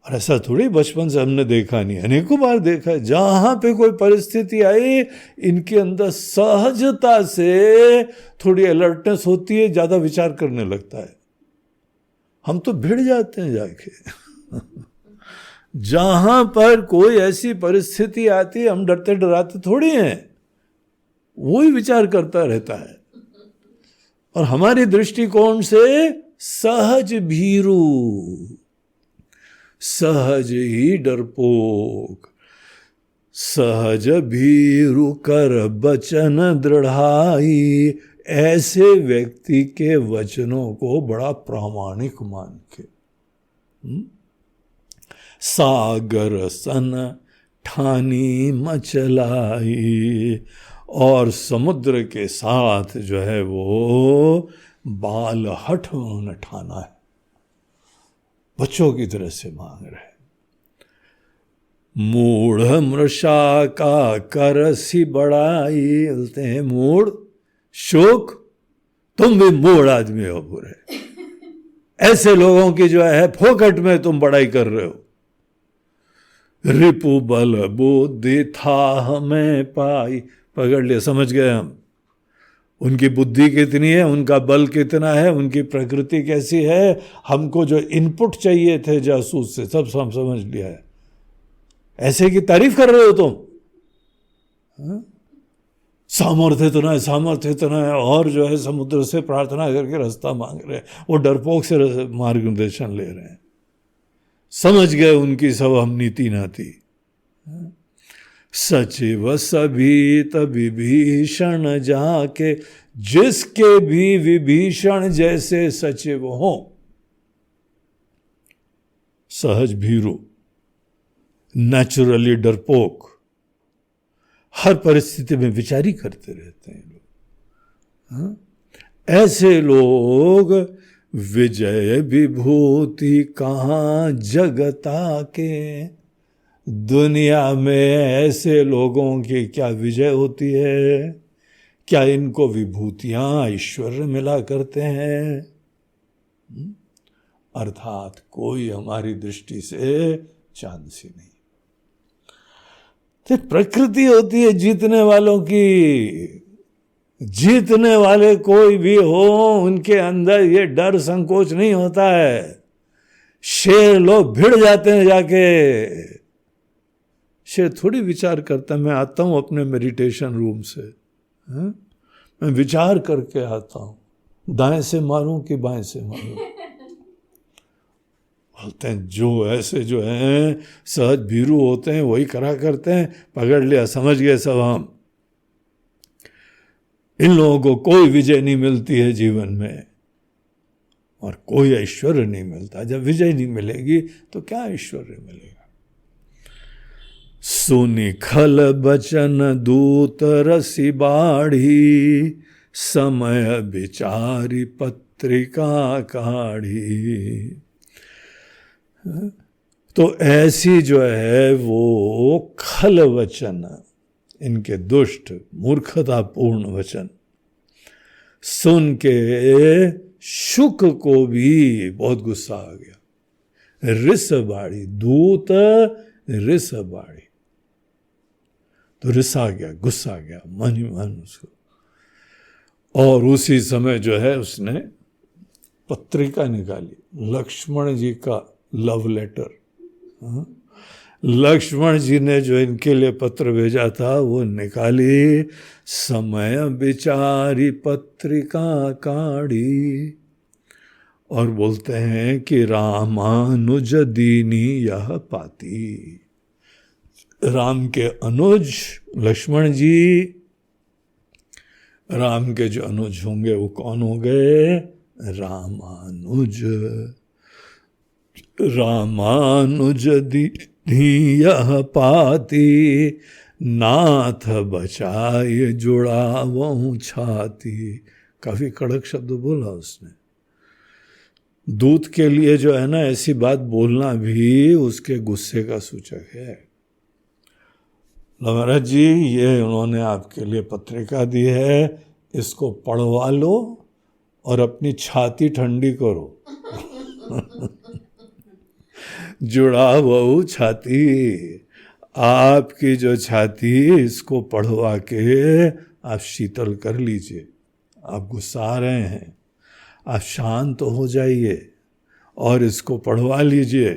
और ऐसा थोड़ी बचपन से हमने देखा नहीं, अनेकों बार देखा है, जहां पे कोई परिस्थिति आई इनके अंदर सहजता से थोड़ी अलर्टनेस होती है, ज्यादा विचार करने लगता है। हम तो भिड़ जाते हैं जाके। जहां पर कोई ऐसी परिस्थिति आती है, हम डरते डराते थोड़ी हैं, वही विचार करता रहता है। और हमारी दृष्टिकोण से सहज भीरु, सहज ही डरपोक, सहज भीरु कर बचन दृढ़ाई, ऐसे व्यक्ति के वचनों को बड़ा प्रामाणिक मान के, सागर सन ठानी मचलाई, और समुद्र के साथ जो है वो बाल हठ उन्होंने ठाना है, बच्चों की तरह से मांग रहे। मूढ़ मृषा का करसी बड़ाई, बोलते हैं मूढ़ शोक, तुम भी मूढ़ आदमी हो बुरे, ऐसे लोगों की जो है फोकट में तुम बड़ाई कर रहे हो। रिपु बल बुद्धि था हमें पाई, पकड़ लिया, समझ गए हम उनकी बुद्धि कितनी है, उनका बल कितना है, उनकी प्रकृति कैसी है, हमको जो इनपुट चाहिए थे जासूस से सब हम समझ लिया है। ऐसे की तारीफ कर रहे हो तुम, सामर्थ्य इतना है, सामर्थ्य इतना है, और जो है समुद्र से प्रार्थना करके रास्ता मांग रहे हैं, वो डरपोक से मार्गदर्शन ले रहे हैं। समझ गए उनकी सब हम नीति नाती। सचिव सभी विभीषण जाके, जिसके भी विभीषण जैसे सचिव हो, सहज भीरु, नेचुरली डरपोक, हर परिस्थिति में विचारी करते रहते हैं लोग। ऐसे लोग विजय विभूति कहाँ जगता के, दुनिया में ऐसे लोगों की क्या विजय होती है, क्या इनको विभूतियां ऐश्वर्य मिला करते हैं? अर्थात कोई हमारी दृष्टि से चांद सी नहीं। तो प्रकृति होती है जीतने वालों की। जीतने वाले कोई भी हो, उनके अंदर ये डर संकोच नहीं होता है। शेर लोग भिड़ जाते हैं जाके, शेर थोड़ी विचार करता मैं आता हूं अपने मेडिटेशन रूम से, मैं विचार करके आता हूं, दाएं से मारूं कि बाएं से मारूं। बोलते हैं जो ऐसे जो हैं सहज भीरू होते हैं वही करा करते हैं। पकड़ लिया, समझ गए सब हम। इन लोगों को कोई विजय नहीं मिलती है जीवन में, और कोई ऐश्वर्य नहीं मिलता। जब विजय नहीं मिलेगी तो क्या ऐश्वर्य मिलेगा? सुनि खल बचन दूत रसी बाढ़ी, समय विचारी पत्रिका काढ़ी। तो ऐसी जो है वो खल वचन, इनके दुष्ट मूर्खतापूर्ण वचन सुन के शुक को भी बहुत गुस्सा आ गया। रिस बाड़ी, दूत रिस बाड़ी, तो रिसा गया, गुस्सा गया मन ही मन उसको। और उसी समय जो है उसने पत्रिका निकाली, लक्ष्मण जी का लव लेटर। लक्ष्मण जी ने जो इनके लिए पत्र भेजा था वो निकाली। समय विचारी पत्रिका काढ़ी, और बोलते हैं कि रामानुज दीनी यह पाती। राम के अनुज लक्ष्मण जी, राम के जो अनुज होंगे वो कौन हो गए? रामानुज। रामानुज दीनी यह पाती, नाथ बचाए जुड़ावों छाती। काफी कड़क शब्द बोला उसने। दूत के लिए जो है ना ऐसी बात बोलना भी उसके गुस्से का सूचक है। महाराज जी ये उन्होंने आपके लिए पत्रिका दी है, इसको पढ़वा लो और अपनी छाती ठंडी करो। जुड़ावों छाती, आपकी जो छाती इसको पढ़वा के आप शीतल कर लीजिए। आप गुस्सा रहे हैं, आप शांत हो जाइए और इसको पढ़वा लीजिए।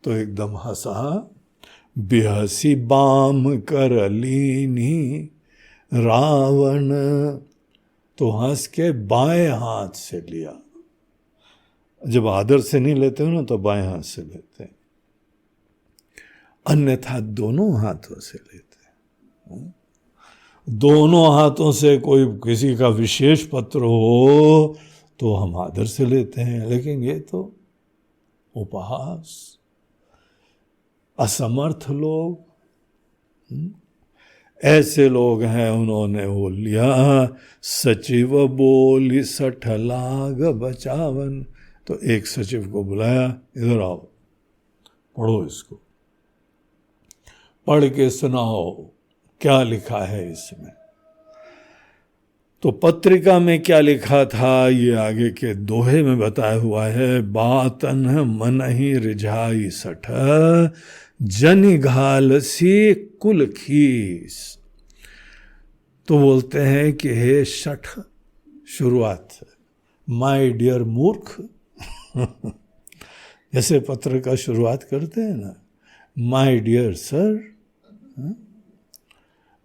तो एकदम हंसा। बिहसी बाम कर लीनी रावण, तो हंस के बाएं हाथ से लिया। जब आदर से नहीं लेते हो ना तो बाएं हाथ से लेते हैं, अन्यथा दोनों हाथों से लेते हैं। दोनों हाथों से कोई किसी का विशेष पत्र हो तो हम आदर से लेते हैं, लेकिन ये तो उपहास। असमर्थ लोग ऐसे लोग हैं, उन्होंने वो लिया, सचिव बोली 60 लाख बचावन। तो एक सचिव को बुलाया, इधर आओ, पढ़ो इसको, पढ़ के सुनाओ क्या लिखा है इसमें। तो पत्रिका में क्या लिखा था ये आगे के दोहे में बताया हुआ है। बातन मन ही रिझाई 60, जनि घाल सी कुल खीस। तो बोलते हैं कि हे 60, शुरुआत है, माय डियर मूर्ख। जैसे पत्र का शुरुआत करते हैं ना, my dear sir,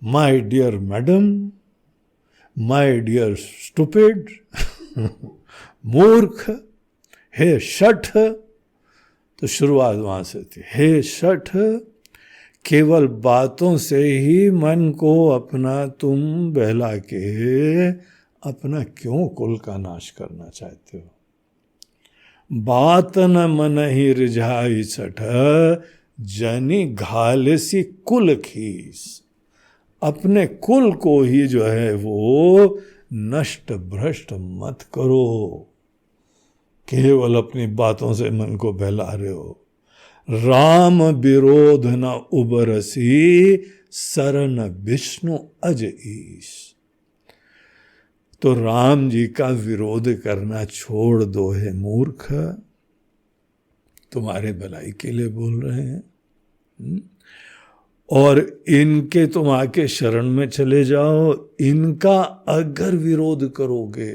my dear madam, my dear stupid, मूर्ख, हे 60। तो शुरुआत वहां से थी, हे 60, केवल बातों से ही मन को अपना तुम बहला के अपना क्यों कुल का नाश करना चाहते हो। बात न मन ही रिझाई 60, जनि घालसी कुल खीस। अपने कुल को ही जो है वो नष्ट भ्रष्ट मत करो, केवल अपनी बातों से मन को बहला रहे हो। राम विरोध न उबरसी, शरण विष्णु अज ईश। तो राम जी का विरोध करना छोड़ दो हे मूर्ख, तुम्हारे भलाई के लिए बोल रहे हैं। और इनके तुम आके शरण में चले जाओ। इनका अगर विरोध करोगे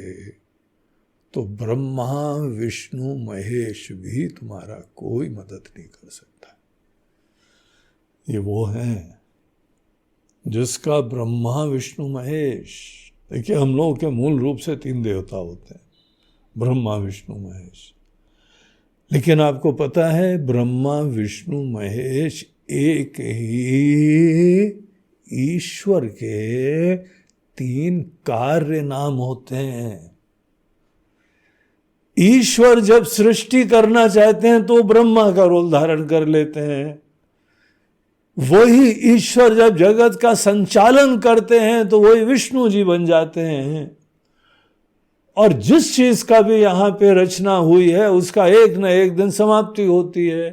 तो ब्रह्मा विष्णु महेश भी तुम्हारा कोई मदद नहीं कर सकता। ये वो हैं जिसका ब्रह्मा विष्णु महेश। देखिए, हम लोगों के मूल रूप से 3 देवता होते हैं, ब्रह्मा विष्णु महेश। लेकिन आपको पता है, ब्रह्मा विष्णु महेश एक ही ईश्वर के 3 कार्य नाम होते हैं। ईश्वर जब सृष्टि करना चाहते हैं तो ब्रह्मा का रोल धारण कर लेते हैं। वही ईश्वर जब जगत का संचालन करते हैं तो वही विष्णु जी बन जाते हैं। और जिस चीज का भी यहां पे रचना हुई है उसका एक न एक दिन समाप्ति होती है।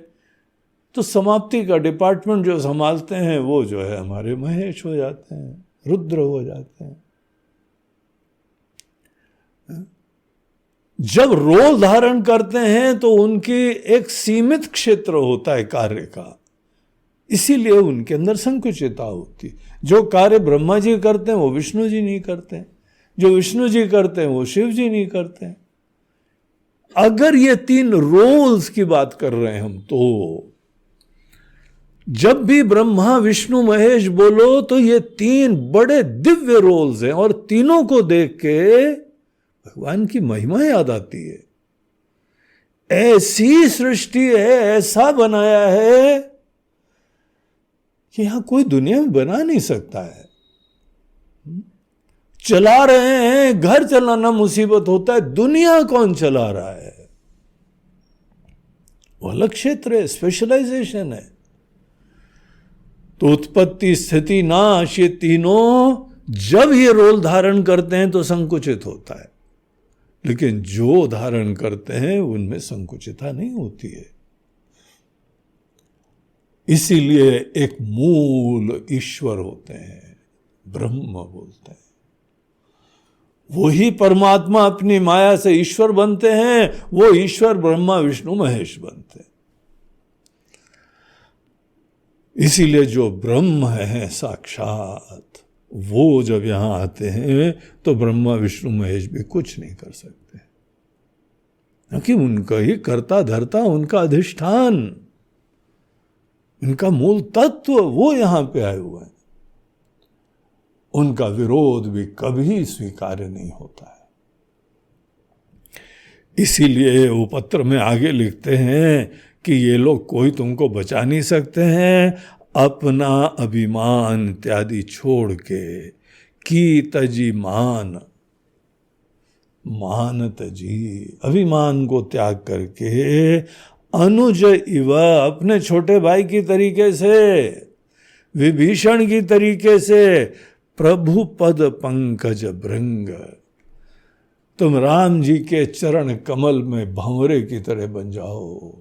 तो समाप्ति का डिपार्टमेंट जो संभालते हैं वो जो है हमारे महेश हो जाते हैं, रुद्र हो जाते हैं। जब रोल धारण करते हैं तो उनकी एक सीमित क्षेत्र होता है कार्य का, इसीलिए उनके अंदर संकुचितता होती। जो कार्य ब्रह्मा जी करते हैं वो विष्णु जी नहीं करते, जो विष्णु जी करते हैं वो शिव जी नहीं करते। अगर ये 3 रोल्स की बात कर रहे हैं हम, तो जब भी ब्रह्मा विष्णु महेश बोलो तो ये 3 बड़े दिव्य रोल्स हैं। और तीनों को देख के भगवान की महिमा याद आती है। ऐसी सृष्टि है, ऐसा बनाया है कि यहां कोई दुनिया में बना नहीं सकता है। चला रहे हैं, घर चलाना मुसीबत होता है, दुनिया कौन चला रहा है? वो अलग क्षेत्र है, स्पेशलाइजेशन है। तो उत्पत्ति स्थिति नाश, ये तीनों जब ये रोल धारण करते हैं तो संकुचित होता है। लेकिन जो धारण करते हैं उनमें संकुचितता नहीं होती है। इसीलिए एक मूल ईश्वर होते हैं, ब्रह्म बोलते हैं। वही परमात्मा अपनी माया से ईश्वर बनते हैं, वो ईश्वर ब्रह्मा विष्णु महेश बनते हैं। इसीलिए जो ब्रह्म है साक्षात, वो जब यहां आते हैं तो ब्रह्मा विष्णु महेश भी कुछ नहीं कर सकते, क्योंकि उनका ही कर्ता धर्ता, उनका अधिष्ठान, उनका मूल तत्व वो यहां पे आए हुए हैं। उनका विरोध भी कभी स्वीकार्य नहीं होता है। इसीलिए वो पत्र में आगे लिखते हैं कि ये लोग कोई तुमको बचा नहीं सकते हैं। अपना अभिमान इत्यादि छोड़ के की तजी मान, मान तजी, अभिमान को त्याग करके अनुज इव, अपने छोटे भाई की तरीके से विभीषण की तरीके से प्रभु पद पंकज भृंग, तुम राम जी के चरण कमल में भंवरे की तरह बन जाओ,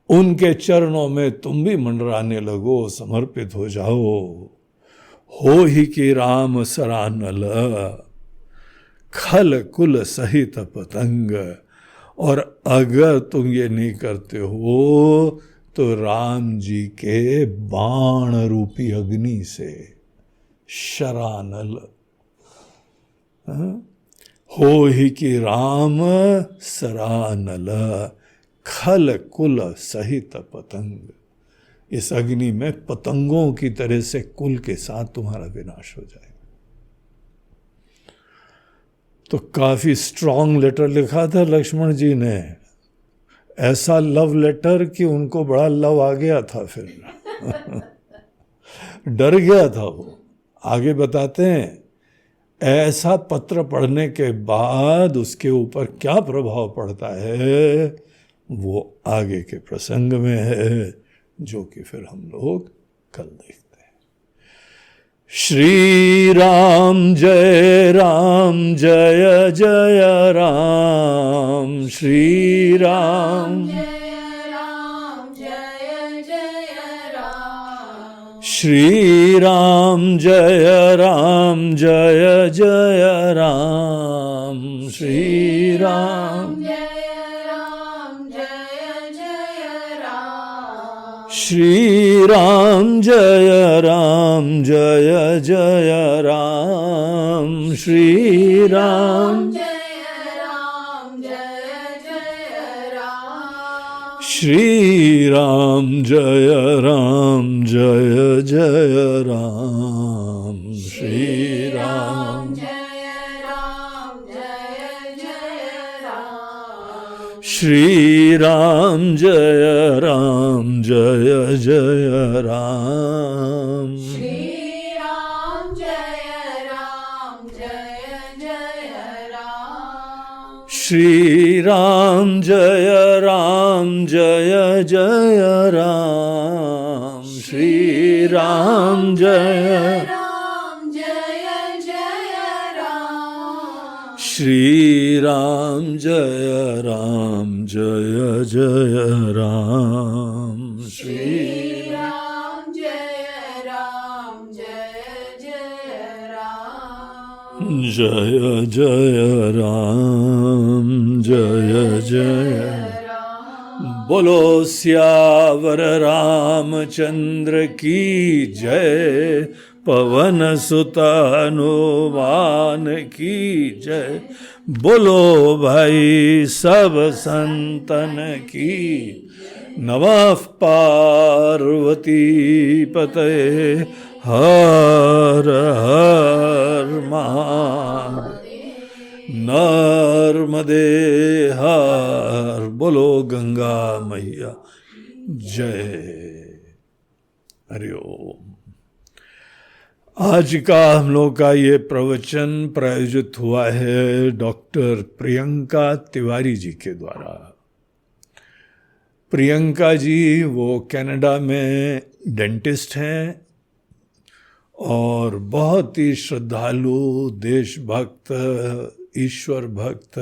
उनके चरणों में तुम भी मंडराने लगो, समर्पित हो जाओ। हो ही कि राम सरानल खल कुल सहित पतंग, और अगर तुम ये नहीं करते हो तो राम जी के बाण रूपी अग्नि से शरानल, हो ही कि राम सरानल खल कुल सहित पतंग, इस अग्नि में पतंगों की तरह से कुल के साथ तुम्हारा विनाश हो जाएगा। तो काफी स्ट्रांग लेटर लिखा था लक्ष्मण जी ने, ऐसा लव लेटर कि उनको बड़ा लव आ गया था, फिर डर गया था वो। आगे बताते हैं ऐसा पत्र पढ़ने के बाद उसके ऊपर क्या प्रभाव पड़ता है, वो आगे के प्रसंग में है, जो कि फिर हम लोग कल देखते हैं। श्री राम जय जय राम, श्री राम जय राम जय जय राम, श्री राम जय जय राम, श्री राम जय राम जय जय राम, श्री राम जय जय राम, श्री राम जय राम जय जय राम, श्री राम जय जय राम, श्री राम जय राम जय जय राम, श्री राम जय जय राम, श्री राम जय जय राम, श्री राम जय जय राम, श्री राम जय राम जय जय राम, श्री राम जय जय राम, श्री राम जय जय राम, जय जय राम जय जय। बोलो सियावर रामचंद्र की जय, पवन सुत हनुमान की जय, बोलो भाई सब संतन की। नमः पार्वती पतये हर हर महादेव, नर्मदे हर, बोलो गंगा मैया जय। हरि ओम। आज का हम लोग का ये प्रवचन प्रायोजित हुआ है डॉक्टर प्रियंका तिवारी जी के द्वारा। प्रियंका जी वो कनाडा में डेंटिस्ट हैं और बहुत ही श्रद्धालु, देशभक्त, ईश्वर भक्त,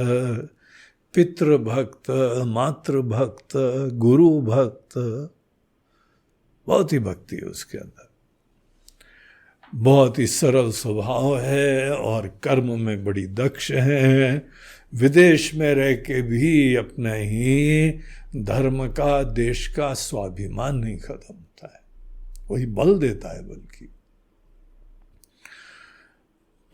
पितृ भक्त, मातृ भक्त, गुरु भक्त, बहुत ही भक्ति है उसके अंदर। बहुत ही सरल स्वभाव है और कर्म में बड़ी दक्ष है। विदेश में रह के भी अपने ही धर्म का, देश का स्वाभिमान नहीं खत्म होता है, वही बल देता है बल्कि।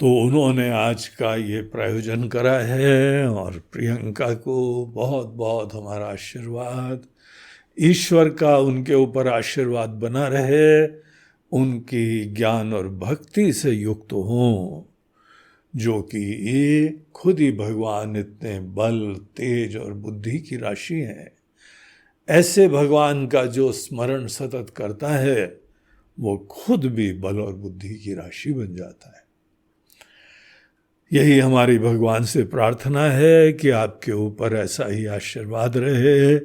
तो उन्होंने आज का ये प्रायोजन करा है और प्रियंका को बहुत बहुत हमारा आशीर्वाद, ईश्वर का उनके ऊपर आशीर्वाद बना रहे, उनकी ज्ञान और भक्ति से युक्त हों, जो कि ये खुद ही भगवान इतने बल, तेज और बुद्धि की राशि हैं। ऐसे भगवान का जो स्मरण सतत करता है वो खुद भी बल और बुद्धि की राशि बन जाता है। यही हमारी भगवान से प्रार्थना है कि आपके ऊपर ऐसा ही आशीर्वाद रहे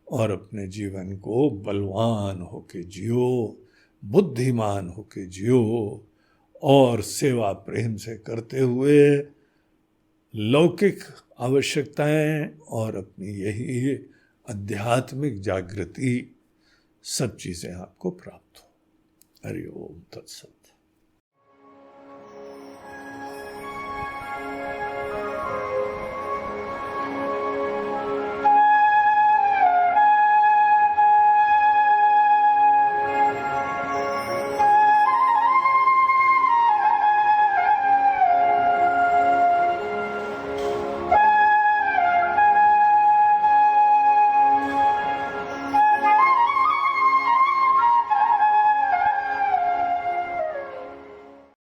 और अपने जीवन को बलवान होके जियो, बुद्धिमान होके जियो और सेवा प्रेम से करते हुए लौकिक आवश्यकताएं और अपनी यही आध्यात्मिक जागृति सब चीजें आपको प्राप्त हो। हरि ओम तत्सत।